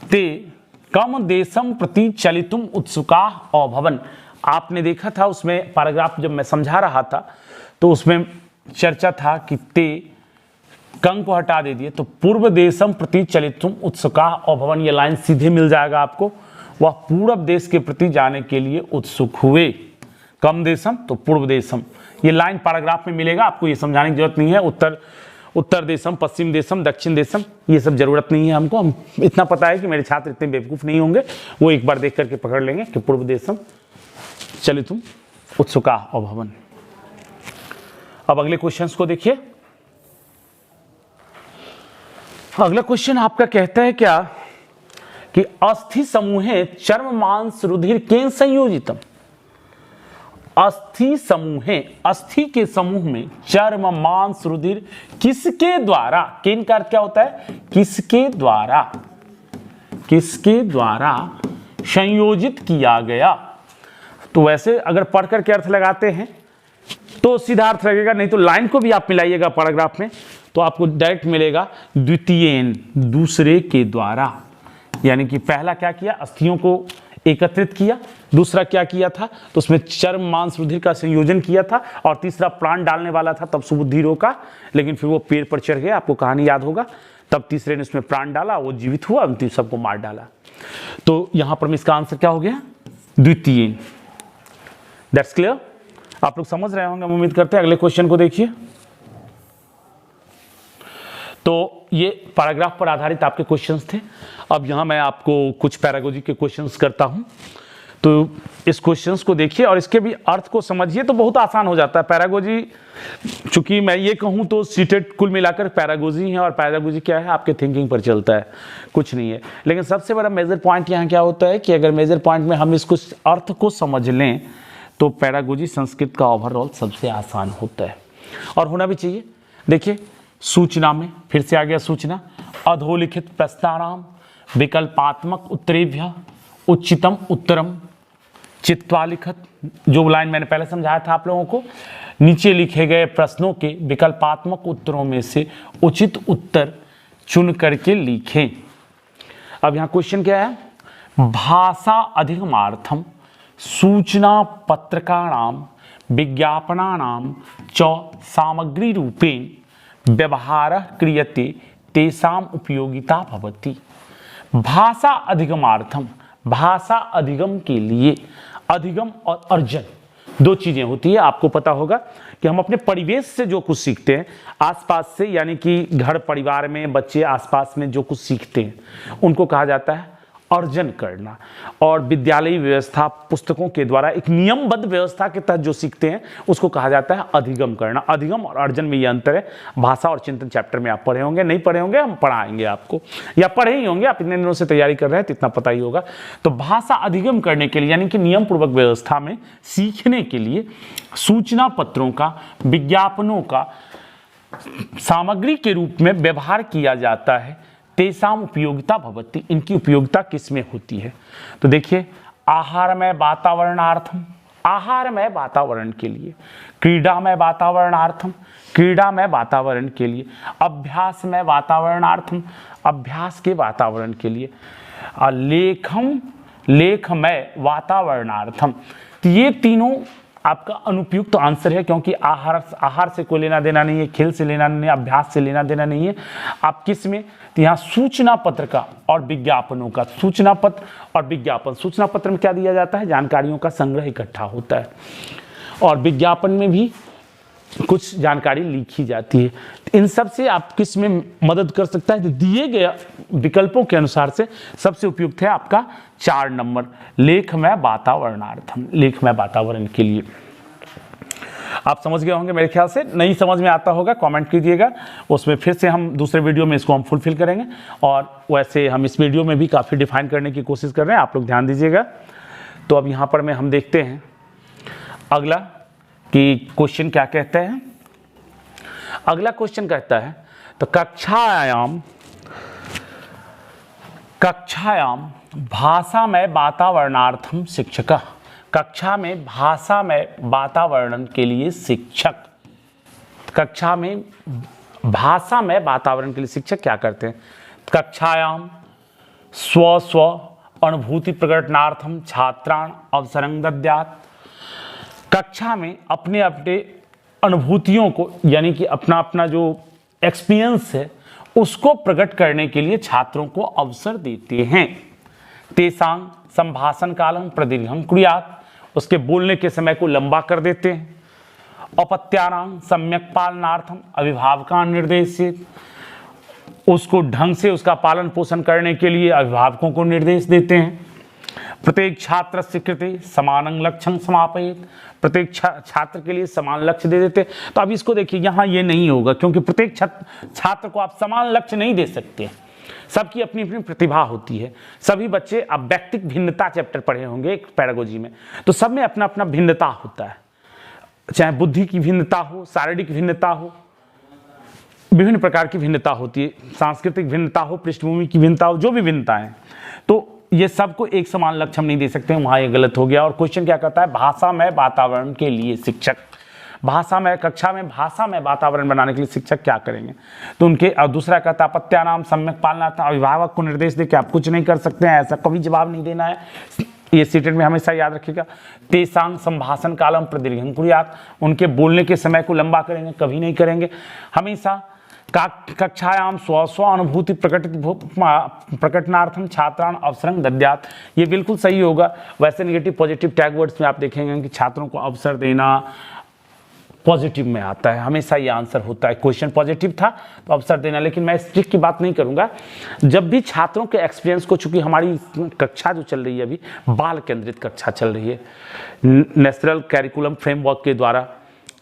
ते कम देशम प्रति चलितुम उत्सुका अभवन। आपने देखा था उसमें पैराग्राफ जब मैं समझा रहा था तो उसमें चर्चा था कि ते कं को हटा दे दिए तो पूर्व देशम प्रति चलितुम उत्सुका अभवन, ये लाइन सीधे मिल जाएगा आपको। वह पूर्व देश के प्रति जाने के लिए उत्सुक हुए। कम देशम तो पूर्व देशम, ये लाइन पैराग्राफ में मिलेगा, आपको ये समझाने की जरूरत नहीं है। उत्तर देशम, पश्चिम देशम, दक्षिण देशम, ये सब जरूरत नहीं है हमको। हम इतना पता है कि मेरे छात्र इतने बेवकूफ़ नहीं होंगे, वो एक बार देख करके पकड़ लेंगे कि पूर्व देशम चले तुम उत्सुका अभवन। अब अगले क्वेश्चंस को देखिए। अगला क्वेश्चन आपका कहता है क्या कि अस्थि समूहे चर्म मांस रुधिर केन संयोजितम। अस्थि समूहे, अस्थि के समूह में चर्म मांस रुधिर किसके द्वारा, केन का अर्थ क्या होता है, किसके द्वारा, किसके द्वारा संयोजित किया गया। तो वैसे अगर पढ़ करके अर्थ लगाते हैं तो सीधा अर्थ लगेगा, नहीं तो लाइन को भी आप मिलाइएगा पैराग्राफ में तो आपको डायरेक्ट मिलेगा द्वितीयेन, दूसरे के द्वारा। यानी कि पहला क्या किया, अस्थियों को एकत्रित किया, दूसरा क्या किया था तो उसमें चर्म मांस रुधिर का संयोजन किया था, और तीसरा प्राण डालने वाला था तब सुबुद्धि रोका, लेकिन फिर वो पेड़ पर चढ़ गया, आपको कहानी याद होगा, तब तीसरे ने उसमें प्राण डाला, वो जीवित हुआ, अंतिम सबको मार डाला। तो यहां पर इसका आंसर क्या हो गया, द्वितीय। दैट्स क्लियर, आप लोग समझ रहे होंगे, उम्मीद करते हैं। अगले क्वेश्चन को देखिए। तो ये पैराग्राफ पर आधारित आपके क्वेश्चंस थे। अब यहाँ मैं आपको कुछ पैरागोजी के क्वेश्चंस करता हूँ, तो इस क्वेश्चंस को देखिए और इसके भी अर्थ को समझिए तो बहुत आसान हो जाता है। पैरागोजी, चूंकि मैं ये कहूँ तो सीटेट कुल मिलाकर पैरागोजी है, और पैरागोजी क्या है, आपके थिंकिंग पर चलता है, कुछ नहीं है। लेकिन सबसे बड़ा मेजर पॉइंट यहाँ क्या होता है कि अगर मेजर पॉइंट में हम इसको अर्थ को समझ लें तो पैरागोजी संस्कृत का ओवरऑल सबसे आसान होता है, और होना भी चाहिए। देखिए सूचना में फिर से आ गया सूचना, अधोलिखित प्रश्नानाम विकल्पात्मक उत्तरेभ्य उचितम उत्तरम चित्वालिखत, जो लाइन मैंने पहले समझाया था आप लोगों को, नीचे लिखे गए प्रश्नों के विकल्पात्मक उत्तरों में से उचित उत्तर चुन करके लिखें। अब यहाँ क्वेश्चन क्या है, भाषा अधिगमार्थम सूचना पत्रकाणाम विज्ञापनानाम च सामग्री रूपेण व्यवहारः क्रियते तेषाम उपयोगिता भवति। भाषा अधिगमार्थम, भाषा अधिगम के लिए, अधिगम और अर्जन दो चीजें होती है। आपको पता होगा कि हम अपने परिवेश से जो कुछ सीखते हैं, आसपास से, यानी कि घर परिवार में बच्चे आसपास में जो कुछ सीखते हैं उनको कहा जाता है अर्जन करना। और विद्यालयी व्यवस्था, पुस्तकों के द्वारा एक नियमबद्ध व्यवस्था के तहत जो सीखते हैं उसको कहा जाता है अधिगम करना। अधिगम और अर्जन में ये अंतर है। भाषा और चिंतन चैप्टर में आप पढ़े होंगे, नहीं पढ़े होंगे हम पढ़ाएंगे आपको, या पढ़े ही होंगे, आप इतने दिनों से तैयारी कर रहे हैं तो इतना पता ही होगा। तो भाषा अधिगम करने के लिए, यानी कि नियम पूर्वक व्यवस्था में सीखने के लिए सूचना पत्रों का, विज्ञापनों का सामग्री के रूप में व्यवहार किया जाता है। तेसाम उपयोगिता भवति, इनकी उपयोगिता किसमें होती है। तो देखिए, आहारमय वातावरणार्थम, आहारमय वातावरण के लिए, क्रीडामय वातावरणार्थम, क्रीडामय वातावरण के लिए, अभ्यासमय वातावरणार्थम, अभ्यास के वातावरण के लिए, लेखम, लेखमय वातावरणार्थम। तो ये तीनों आपका अनुपयुक्त आंसर है, क्योंकि आहार से कोई लेना देना नहीं है, खेल से लेना नहीं है, अभ्यास से लेना देना नहीं है। आप किस में, तो यहाँ सूचना पत्र का और विज्ञापनों का, सूचना पत्र और विज्ञापन। सूचना पत्र में क्या दिया जाता है, जानकारियों का संग्रह इकट्ठा होता है, और विज्ञापन में भी कुछ जानकारी लिखी जाती है। इन सब से आप किस में मदद कर सकता है, तो दिए गए विकल्पों के अनुसार से सबसे उपयुक्त है आपका 4 नंबर, लेखमय वातावरणार्थम, लेखमय वातावरण के लिए। आप समझ गए होंगे मेरे ख्याल से। नहीं समझ में आता होगा कमेंट कीजिएगा, उसमें फिर से हम दूसरे वीडियो में इसको हम फुलफिल करेंगे, और वैसे हम इस वीडियो में भी काफ़ी डिफाइन करने की कोशिश कर रहे हैं, आप लोग ध्यान दीजिएगा। तो अब यहाँ पर में हम देखते हैं अगला कि क्वेश्चन क्या कहते हैं। अगला क्वेश्चन कहता है, तो कक्षायाम भाषा में वातावरणार्थम शिक्षक, कक्षा में भाषा में वातावरण के लिए शिक्षक, कक्षा में भाषा में वातावरण के लिए शिक्षक क्या करते हैं, कक्षायाम स्व अनुभूति प्रकटनार्थम छात्रान अवसरं दद्यात्, कक्षा में अपने अपने अनुभूतियों को, यानी कि अपना अपना जो एक्सपीरियंस है उसको प्रकट करने के लिए छात्रों को अवसर देते हैं। तेसांग संभाषण कालम प्रदीर्घं कुर्यात्, उसके बोलने के समय को लंबा कर देते हैं। अपत्यानां सम्यक पालनार्थम अभिभावकान् निर्देशित, उसको ढंग से उसका पालन पोषण करने के लिए अभिभावकों को निर्देश देते हैं। प्रत्येक छात्र कृते समानं लक्ष्यं समापयेत्, प्रत्येक छात्र के लिए समान लक्ष्य दे देते। तो अब इसको देखिए, यहाँ ये नहीं होगा क्योंकि प्रत्येक छात्र को आप समान लक्ष्य नहीं दे सकते। सबकी अपनी अपनी प्रतिभा होती है। सभी बच्चे, अब व्यक्तिक भिन्नता चैप्टर पढ़े होंगे एक पेडागोजी में, तो सब में अपना अपना भिन्नता होता है, चाहे बुद्धि की भिन्नता हो, शारीरिक भिन्नता हो, विभिन्न प्रकार की भिन्नता होती है, सांस्कृतिक भिन्नता हो, पृष्ठभूमि की भिन्नता हो, जो भी भिन्नता है, तो ये सबको एक समान लक्ष्य हम नहीं दे सकते। वहाँ ये गलत हो गया। और क्वेश्चन क्या कहता है, भाषा में वातावरण के लिए शिक्षक, भाषा में कक्षा में भाषा में वातावरण बनाने के लिए शिक्षक क्या करेंगे, तो उनके। और दूसरा कहता है अपत्यानाम सम्यक पालनार्थम, अभिभावक को निर्देश दे कि आप कुछ नहीं कर सकते हैं, ऐसा कभी जवाब नहीं देना है, ये सीटेट में हमेशा याद रखिएगा। तेसांग संभाषण कालम प्रदीर्घं कुर्यात्, उनके बोलने के समय को लंबा करेंगे, कभी नहीं करेंगे। हमेशा कक्षायाम स्व अनुभूति प्रकटनार्थम छात्रान अवसरं दद्यात्, ये बिल्कुल सही होगा। वैसे नेगेटिव पॉजिटिव टैग वर्ड्स में आप देखेंगे कि छात्रों को अवसर देना पॉजिटिव में आता है, हमेशा ये आंसर होता है। क्वेश्चन पॉजिटिव था तो अवसर देना, लेकिन मैं इस ट्रिक की बात नहीं करूंगा। जब भी छात्रों के एक्सपीरियंस को, चूंकि हमारी कक्षा जो चल रही है अभी बाल केंद्रित कक्षा चल रही है, नेशनल कैरिकुलम फ्रेमवर्क के द्वारा,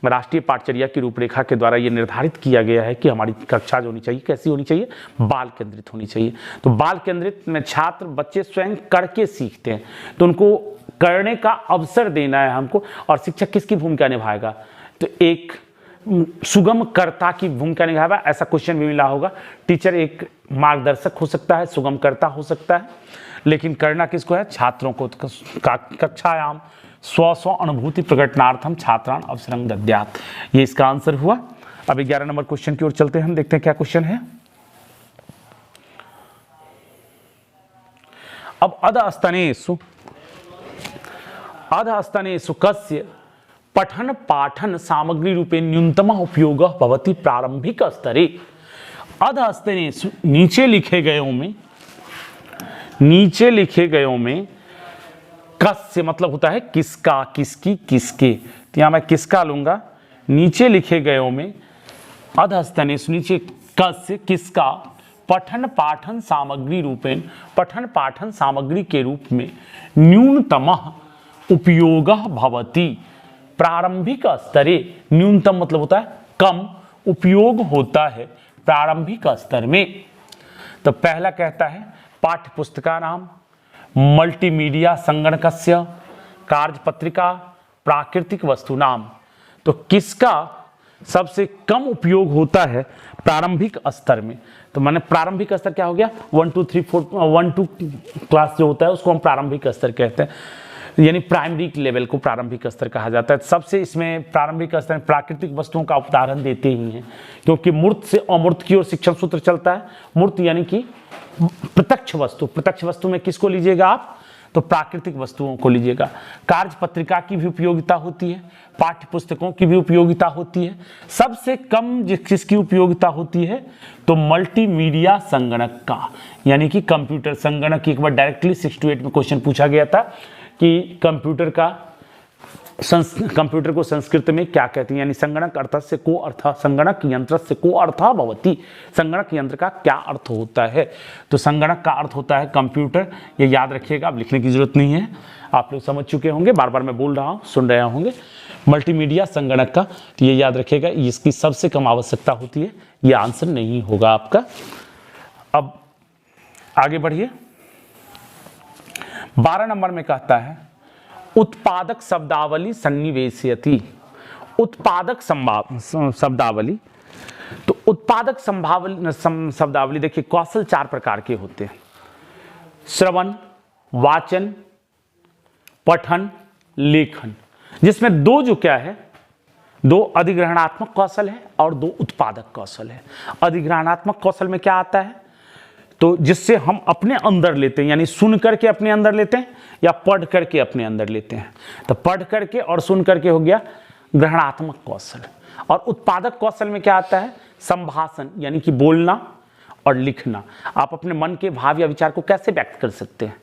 राष्ट्रीय पाठचर्या की रूपरेखा के द्वारा ये निर्धारित किया गया है कि हमारी कक्षा जो होनी चाहिए कैसी होनी चाहिए, बाल केंद्रित होनी चाहिए। तो बाल केंद्रित में छात्र बच्चे स्वयं करके सीखते हैं, तो उनको करने का अवसर देना है हमको। और शिक्षक किसकी भूमिका निभाएगा, तो एक सुगम कर्ता की भूमिका निभाएगा। ऐसा क्वेश्चन भी मिला होगा। टीचर एक मार्गदर्शक हो सकता है, सुगम कर्ता हो सकता है, लेकिन करना किसको है, छात्रों को। कक्षायाम स्व अनुभूति प्रकटनार्थम छात्रान अवसरं दद्यात्, ये इसका आंसर हुआ। अब 11 नंबर क्वेश्चन की ओर चलते हैं, हम देखते हैं क्या क्वेश्चन है। अब अधस्तनेषु कस्य पठन पाठन सामग्री रूपे न्यूनतम उपयोग भवति प्रारंभिक स्तरे। अधस्तनेषु, नीचे लिखे गयों में कस्य मतलब होता है किसका, किसकी, किसके, तो यहां मैं किसका लूंगा। नीचे लिखे गयों में अधस्तनेषु, नीचे कस्य किसका, पठन पाठन सामग्री रूपेण, पठन पाठन सामग्री के रूप में न्यूनतम उपयोग भवति प्रारंभिक स्तरे। न्यूनतम मतलब होता है कम, उपयोग होता है प्रारंभिक स्तर में। तो पहला कहता है पाठ्य पुस्तका नाम, मल्टीमीडिया संगणकस्य, कार्यपत्रिका, प्राकृतिक वस्तु नाम। तो किसका सबसे कम उपयोग होता है प्रारंभिक स्तर में, तो मैंने प्रारंभिक स्तर क्या हो गया, 1 2 3 4 1 2 क्लास जो होता है उसको हम प्रारंभिक स्तर कहते हैं, यानी प्राइमरी लेवल को प्रारंभिक स्तर कहा जाता है। सबसे इसमें प्रारंभिक स्तर में प्राकृतिक वस्तुओं का उदाहरण देते ही हैं, क्योंकि मूर्त से अमूर्त की ओर शिक्षण सूत्र चलता है। मूर्त यानी कि प्रत्यक्ष वस्तु, प्रत्यक्ष वस्तु में किसको लीजिएगा आप, तो प्राकृतिक वस्तुओं को लीजिएगा। कार्य पत्रिका की भी उपयोगिता होती है, पाठ्य पुस्तकों की भी उपयोगिता होती है। सबसे कम जिसकी उपयोगिता होती है तो मल्टीमीडिया संगणक का, यानी कि कंप्यूटर संगणक। एक बार डायरेक्टली 6 to 8 में क्वेश्चन पूछा गया था कि कंप्यूटर को संस्कृत में क्या कहते हैं, यानी संगणक अर्थ से को अर्थ, संगणक यंत्र से को अर्थ भवति, संगणक यंत्र का क्या अर्थ होता है, तो संगणक का अर्थ होता है कंप्यूटर। ये याद रखिएगा, अब लिखने की जरूरत नहीं है, आप लोग समझ चुके होंगे, बार बार मैं बोल रहा हूँ, सुन रहे होंगे। मल्टीमीडिया संगणक का, तो ये याद रखिएगा, इसकी सबसे कम आवश्यकता होती है, ये आंसर नहीं होगा आपका। अब आगे बढ़िए, 12 नंबर में कहता है उत्पादक शब्दावली सन्निवेशयति। उत्पादक शब्दावली, तो उत्पादक शब्दावली देखिए, कौशल 4 प्रकार के होते हैं, श्रवण, वाचन, पठन, लेखन, जिसमें 2 जो क्या है, 2 अधिग्रहणात्मक कौशल है और 2 उत्पादक कौशल है। अधिग्रहणात्मक कौशल में क्या आता है, तो जिससे हम अपने अंदर लेते हैं, यानी सुन करके अपने अंदर लेते हैं या पढ़ करके अपने अंदर लेते हैं। तो पढ़ करके और सुन करके हो गया ग्रहणात्मक कौशल। और उत्पादक कौशल में क्या आता है, संभाषण, यानी कि बोलना और लिखना। आप अपने मन के भाव या विचार को कैसे व्यक्त कर सकते हैं,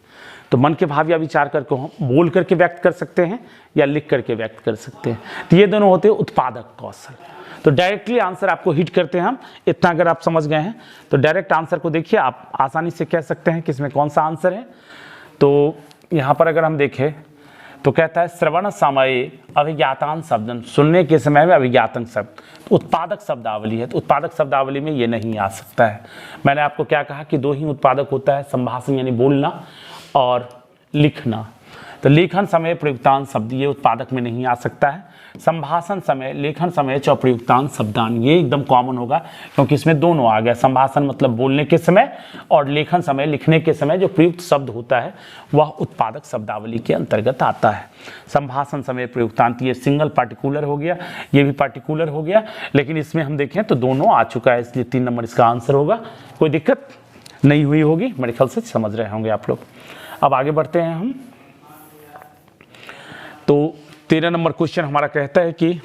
तो मन के भाव या विचार करके हम बोल करके व्यक्त कर सकते हैं या लिख करके व्यक्त कर सकते हैं। तो ये दोनों होते हैं उत्पादक कौशल। तो डायरेक्टली आंसर आपको हिट करते हैं हम, इतना अगर आप समझ गए हैं तो डायरेक्ट आंसर को देखिए, आप आसानी से कह सकते हैं कि इसमें कौन सा आंसर है। तो यहाँ पर अगर हम देखें तो कहता है श्रवण समय अभिज्ञातान शब्दन, सुनने के समय में अभिज्ञातन शब्द, उत्पादक शब्दावली है। तो उत्पादक शब्दावली में ये नहीं आ सकता है। मैंने आपको क्या कहा कि दो ही उत्पादक होता है, संभाषण यानी बोलना और लिखना। तो लेखन समय प्रयुक्तान शब्द ये उत्पादक में नहीं आ सकता है। संभाषण समय, लेखन समय च प्रयुक्तान शब्दान, ये एकदम कॉमन होगा क्योंकि इसमें दोनों आ गया। संभाषण मतलब बोलने के समय और लेखन समय, लिखने के समय जो प्रयुक्त शब्द होता है वह उत्पादक शब्दावली के अंतर्गत आता है। संभाषण समय प्रयुक्तान, ये सिंगल पार्टिकुलर हो गया, ये भी पार्टिकुलर हो गया, लेकिन इसमें हम देखें तो दोनों आ चुका है, इसलिए 3 नंबर इसका आंसर होगा। कोई दिक्कत नहीं हुई होगी, मेरे ख्याल से समझ रहे होंगे आप लोग। अब आगे बढ़ते हैं हम। तो 13 नंबर क्वेश्चन हमारा कहता है कि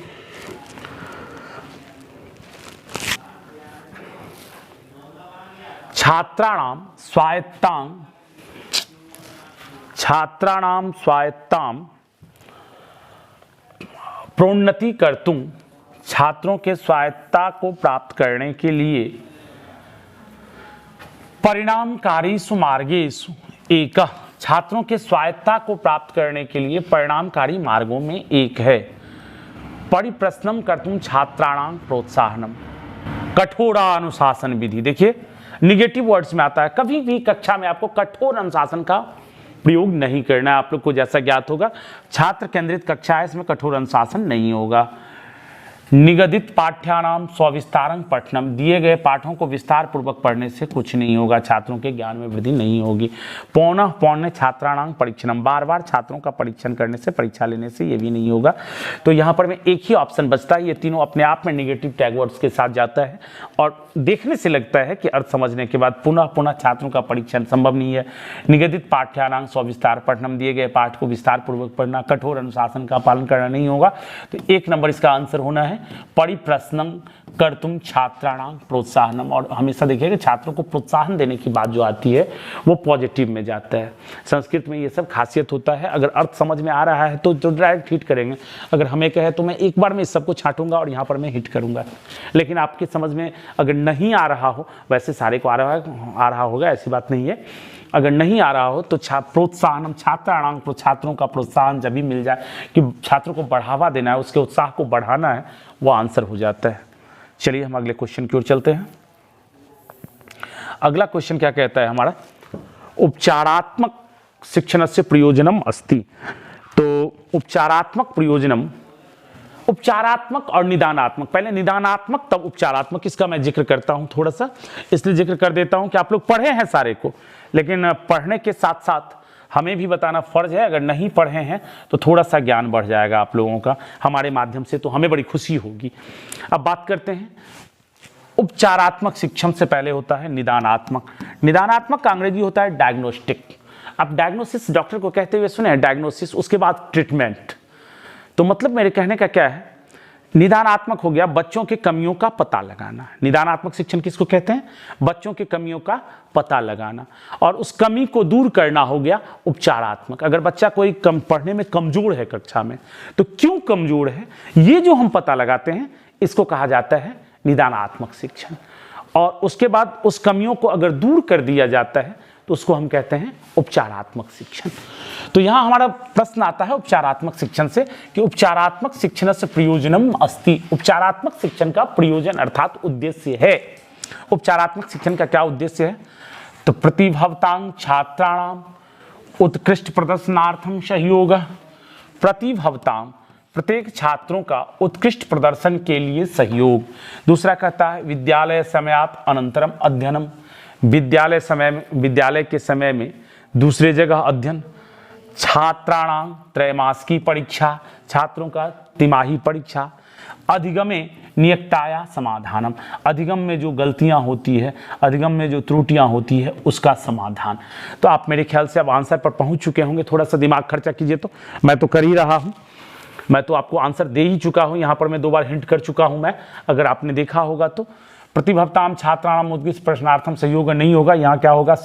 छात्राणाम स्वायत्तां प्रोन्नति कर्तुं, छात्रों के स्वायत्ता को प्राप्त करने के लिए परिणामकारीषु मार्गेषु एकः, छात्रों के स्वायत्ता को प्राप्त करने के लिए परिणामकारी मार्गों में एक है परिप्रश्नम कर्तुम छात्राणां प्रोत्साहनम, कठोर अनुशासन विधि। देखिए निगेटिव वर्ड्स में आता है, कभी भी कक्षा में आपको कठोर अनुशासन का प्रयोग नहीं करना है। आप लोग को जैसा ज्ञात होगा छात्र केंद्रित कक्षा है, इसमें कठोर अनुशासन नहीं होगा। निगदित पाठ्यानाम स्विस्तारं पठनम, दिए गए पाठों को विस्तार पूर्वक पढ़ने से कुछ नहीं होगा, छात्रों के ज्ञान में वृद्धि नहीं होगी। पौनः छात्राणां परीक्षणम, बार बार छात्रों का परीक्षण करने से, परीक्षा लेने से ये भी नहीं होगा। तो यहाँ पर में एक ही ऑप्शन बचता है, ये तीनों अपने आप में निगेटिव टैग वर्ड्स के साथ जाता है और देखने से लगता है कि अर्थ समझने के बाद पुनः छात्रों का परीक्षण संभव नहीं है। निगदित पाठ्यानां स्विस्तार पठनम, दिए गए पाठ को विस्तार पूर्वक पढ़ना, कठोर अनुशासन का पालन करना नहीं होगा। तो 1 नंबर इसका आंसर होना है परिप्रश्नं कर्तुम छात्राणां प्रोत्साहनम। और हमेशा देखिएगा छात्रों को प्रोत्साहन देने की बात जो आती है वो पॉजिटिव में जाता है। संस्कृत में ये सब खासियत होता है, अगर अर्थ समझ में आ रहा है तो डायरेक्ट हिट करेंगे। अगर हमें कहे तो मैं एक बार में इस सबको छांटूंगा और यहाँ पर मैं हिट करूंगा, लेकिन आपकी समझ में अगर नहीं आ रहा हो, वैसे सारे को आ रहा होगा, ऐसी बात नहीं है। अगर नहीं आ रहा हो तो प्रोत्साहन, छात्राणां, छात्रों का प्रोत्साहन जब भी मिल जाए कि छात्रों को बढ़ावा देना है, उसके उत्साह को बढ़ाना है, वो आंसर हो जाता है। चलिए हम अगले क्वेश्चन की ओर चलते हैं। अगला क्वेश्चन क्या कहता है हमारा, उपचारात्मक शिक्षणस्य प्रयोजनम अस्ति। तो उपचारात्मक प्रयोजनम, उपचारात्मक और निदानात्मक, पहले निदानात्मक तब उपचारात्मक, इसका मैं जिक्र करता हूं थोड़ा सा, इसलिए जिक्र कर देता हूं कि आप लोग पढ़े हैं सारे को, लेकिन पढ़ने के साथ साथ हमें भी बताना फर्ज है। अगर नहीं पढ़े हैं तो थोड़ा सा ज्ञान बढ़ जाएगा आप लोगों का हमारे माध्यम से, तो हमें बड़ी खुशी होगी। अब बात करते हैं उपचारात्मक शिक्षण से पहले होता है निदानात्मक। निदानात्मक का अंग्रेजी होता है डायग्नोस्टिक। अब डायग्नोसिस डॉक्टर को कहते हुए सुने, डायग्नोसिस, उसके बाद ट्रीटमेंट। तो मतलब मेरे कहने का क्या है, निदानात्मक हो गया बच्चों के कमियों का पता लगाना। निदानात्मक शिक्षण किसको कहते हैं, बच्चों के कमियों का पता लगाना, और उस कमी को दूर करना हो गया उपचारात्मक। अगर बच्चा कोई पढ़ने में कमजोर है कक्षा में, तो क्यों कमजोर है ये जो हम पता लगाते हैं, इसको कहा जाता है निदानात्मक शिक्षण। और उसके बाद उस कमियों को अगर दूर कर दिया जाता है तो उसको हम कहते हैं उपचारात्मक शिक्षण। तो यहां हमारा प्रश्न आता है उपचारात्मक शिक्षण से कि उपचारात्मक शिक्षण से प्रयोजनम अस्ति, उपचारात्मक शिक्षण का प्रयोजन अर्थात उद्देश्य है। उपचारात्मक शिक्षण का क्या उद्देश्य है, तो प्रतिभवतां छात्राणाम उत्कृष्ट प्रदर्शनार्थम सहयोग, प्रतिभवतां, प्रत्येक छात्रों का उत्कृष्ट प्रदर्शन के लिए सहयोग। दूसरा कहता है विद्यालय समयात अनंतरम अध्ययनम, विद्यालय के समय में दूसरे जगह अध्ययन। छात्राणां त्रैमासिकी परीक्षा, छात्रों का तिमाही परीक्षा। अधिगमे नियक्ताया समाधानम, अधिगम में जो गलतियां होती है, अधिगम में जो त्रुटियां होती है, उसका समाधान। तो आप मेरे ख्याल से अब आंसर पर पहुंच चुके होंगे। थोड़ा सा दिमाग खर्चा कीजिए, तो मैं तो कर ही रहा हूं, मैं तो आपको आंसर दे ही चुका हूं। यहां पर मैं 2 बार हिंट कर चुका हूं मैं, अगर आपने देखा होगा तो। प्रतिभक्ताम छात्राणाम उद्गिष्ट प्रश्नार्थम सहयोग नहीं होगा। यहाँ क्या होगा,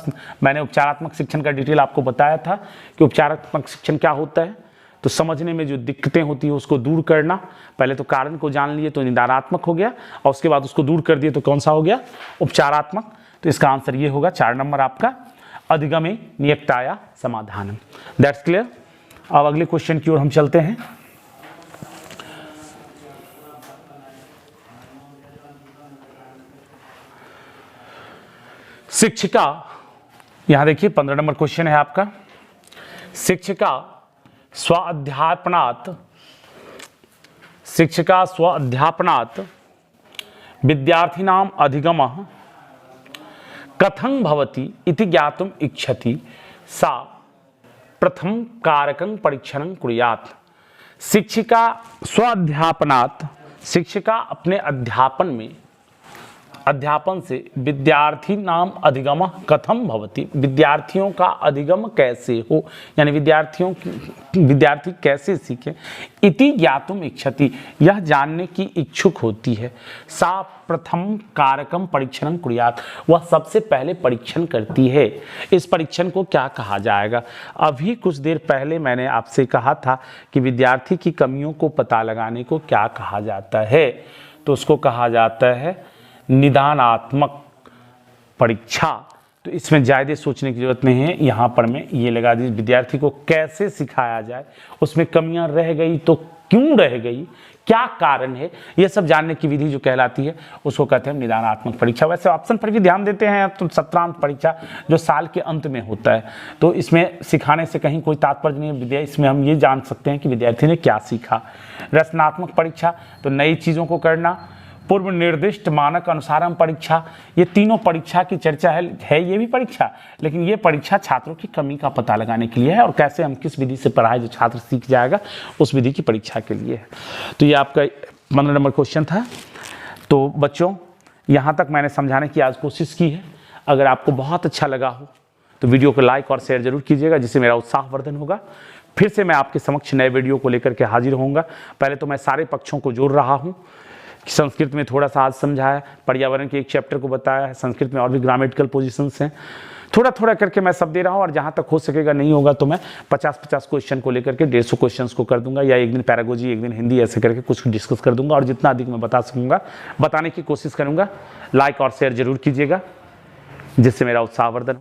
मैंने उपचारात्मक शिक्षण का डिटेल आपको बताया था कि उपचारात्मक शिक्षण क्या होता है। तो समझने में जो दिक्कतें होती है उसको दूर करना, पहले तो कारण को जान लिए तो निदानात्मक हो गया, और उसके बाद उसको दूर कर दिए तो कौन सा हो गया, उपचारात्मक। तो इसका आंसर ये होगा 4 नंबर आपका, अधिगमे नियक्ताया समाधानम। That's clear. अब अगले क्वेश्चन की ओर हम चलते हैं। शिक्षिका, यहां देखिए 15 नंबर क्वेश्चन है आपका। शिक्षिका स्वाध्यापनात् विद्यार्थिनां अधिगमः कथं भवति इति ज्ञातुम् इच्छति सा प्रथम कारकं परीक्षणं कुर्यात्। शिक्षिका स्वाध्यापनात्, शिक्षिका अपने अध्यापन से विद्यार्थी नाम अधिगम कथम भवति, विद्यार्थियों का अधिगम कैसे हो, यानी विद्यार्थी कैसे सीखे, इति ज्ञातुम इच्छति, यह जानने की इच्छुक होती है। सा प्रथम कारकम परीक्षणं कुर्यात्, वह सबसे पहले परीक्षण करती है। इस परीक्षण को क्या कहा जाएगा? अभी कुछ देर पहले मैंने आपसे कहा था कि विद्यार्थी की कमियों को पता लगाने को क्या कहा जाता है, तो उसको कहा जाता है निदानात्मक परीक्षा। तो इसमें ज़्यादा सोचने की जरूरत नहीं है, यहाँ पर मैं ये लगा दी विद्यार्थी को कैसे सिखाया जाए, उसमें कमियां रह गई तो क्यों रह गई, क्या कारण है, ये सब जानने की विधि जो कहलाती है उसको कहते हैं निदानात्मक परीक्षा। वैसे ऑप्शन पर भी ध्यान देते हैं तो सत्रांत परीक्षा जो साल के अंत में होता है, तो इसमें सिखाने से कहीं कोई तात्पर्य नहीं है, इसमें हम ये जान सकते हैं कि विद्यार्थी ने क्या सीखा। रचनात्मक परीक्षा तो नई चीज़ों को करना। पूर्व निर्दिष्ट मानक अनुसारम परीक्षा, ये तीनों परीक्षा की चर्चा है ये भी परीक्षा, लेकिन ये परीक्षा छात्रों की कमी का पता लगाने के लिए है और कैसे हम किस विधि से पढ़ाए जो छात्र सीख जाएगा उस विधि की परीक्षा के लिए है। तो ये आपका 15 नंबर क्वेश्चन था। तो बच्चों यहाँ तक मैंने समझाने की आज कोशिश की है। अगर आपको बहुत अच्छा लगा हो तो वीडियो को लाइक और शेयर जरूर कीजिएगा, जिससे मेरा उत्साहवर्धन होगा। फिर से मैं आपके समक्ष नए वीडियो को लेकर के हाजिर होऊंगा। पहले तो मैं सारे पक्षों को जोड़ रहा हूँ। संस्कृत में थोड़ा सा आज समझाया, पर्यावरण के एक चैप्टर को बताया है, संस्कृत में और भी ग्रामेटिकल पोजीशंस हैं, थोड़ा थोड़ा करके मैं सब दे रहा हूँ। और जहाँ तक हो सकेगा नहीं होगा तो मैं 50-50 क्वेश्चन को लेकर के 150 क्वेश्चंस को कर दूंगा, या एक दिन पैरागोजी एक दिन हिंदी, ऐसे करके कुछ डिस्कस कर दूंगा। और जितना अधिक मैं बता सकूँगा बताने की कोशिश करूँगा। लाइक और शेयर जरूर कीजिएगा, जिससे मेरा उत्साहवर्धन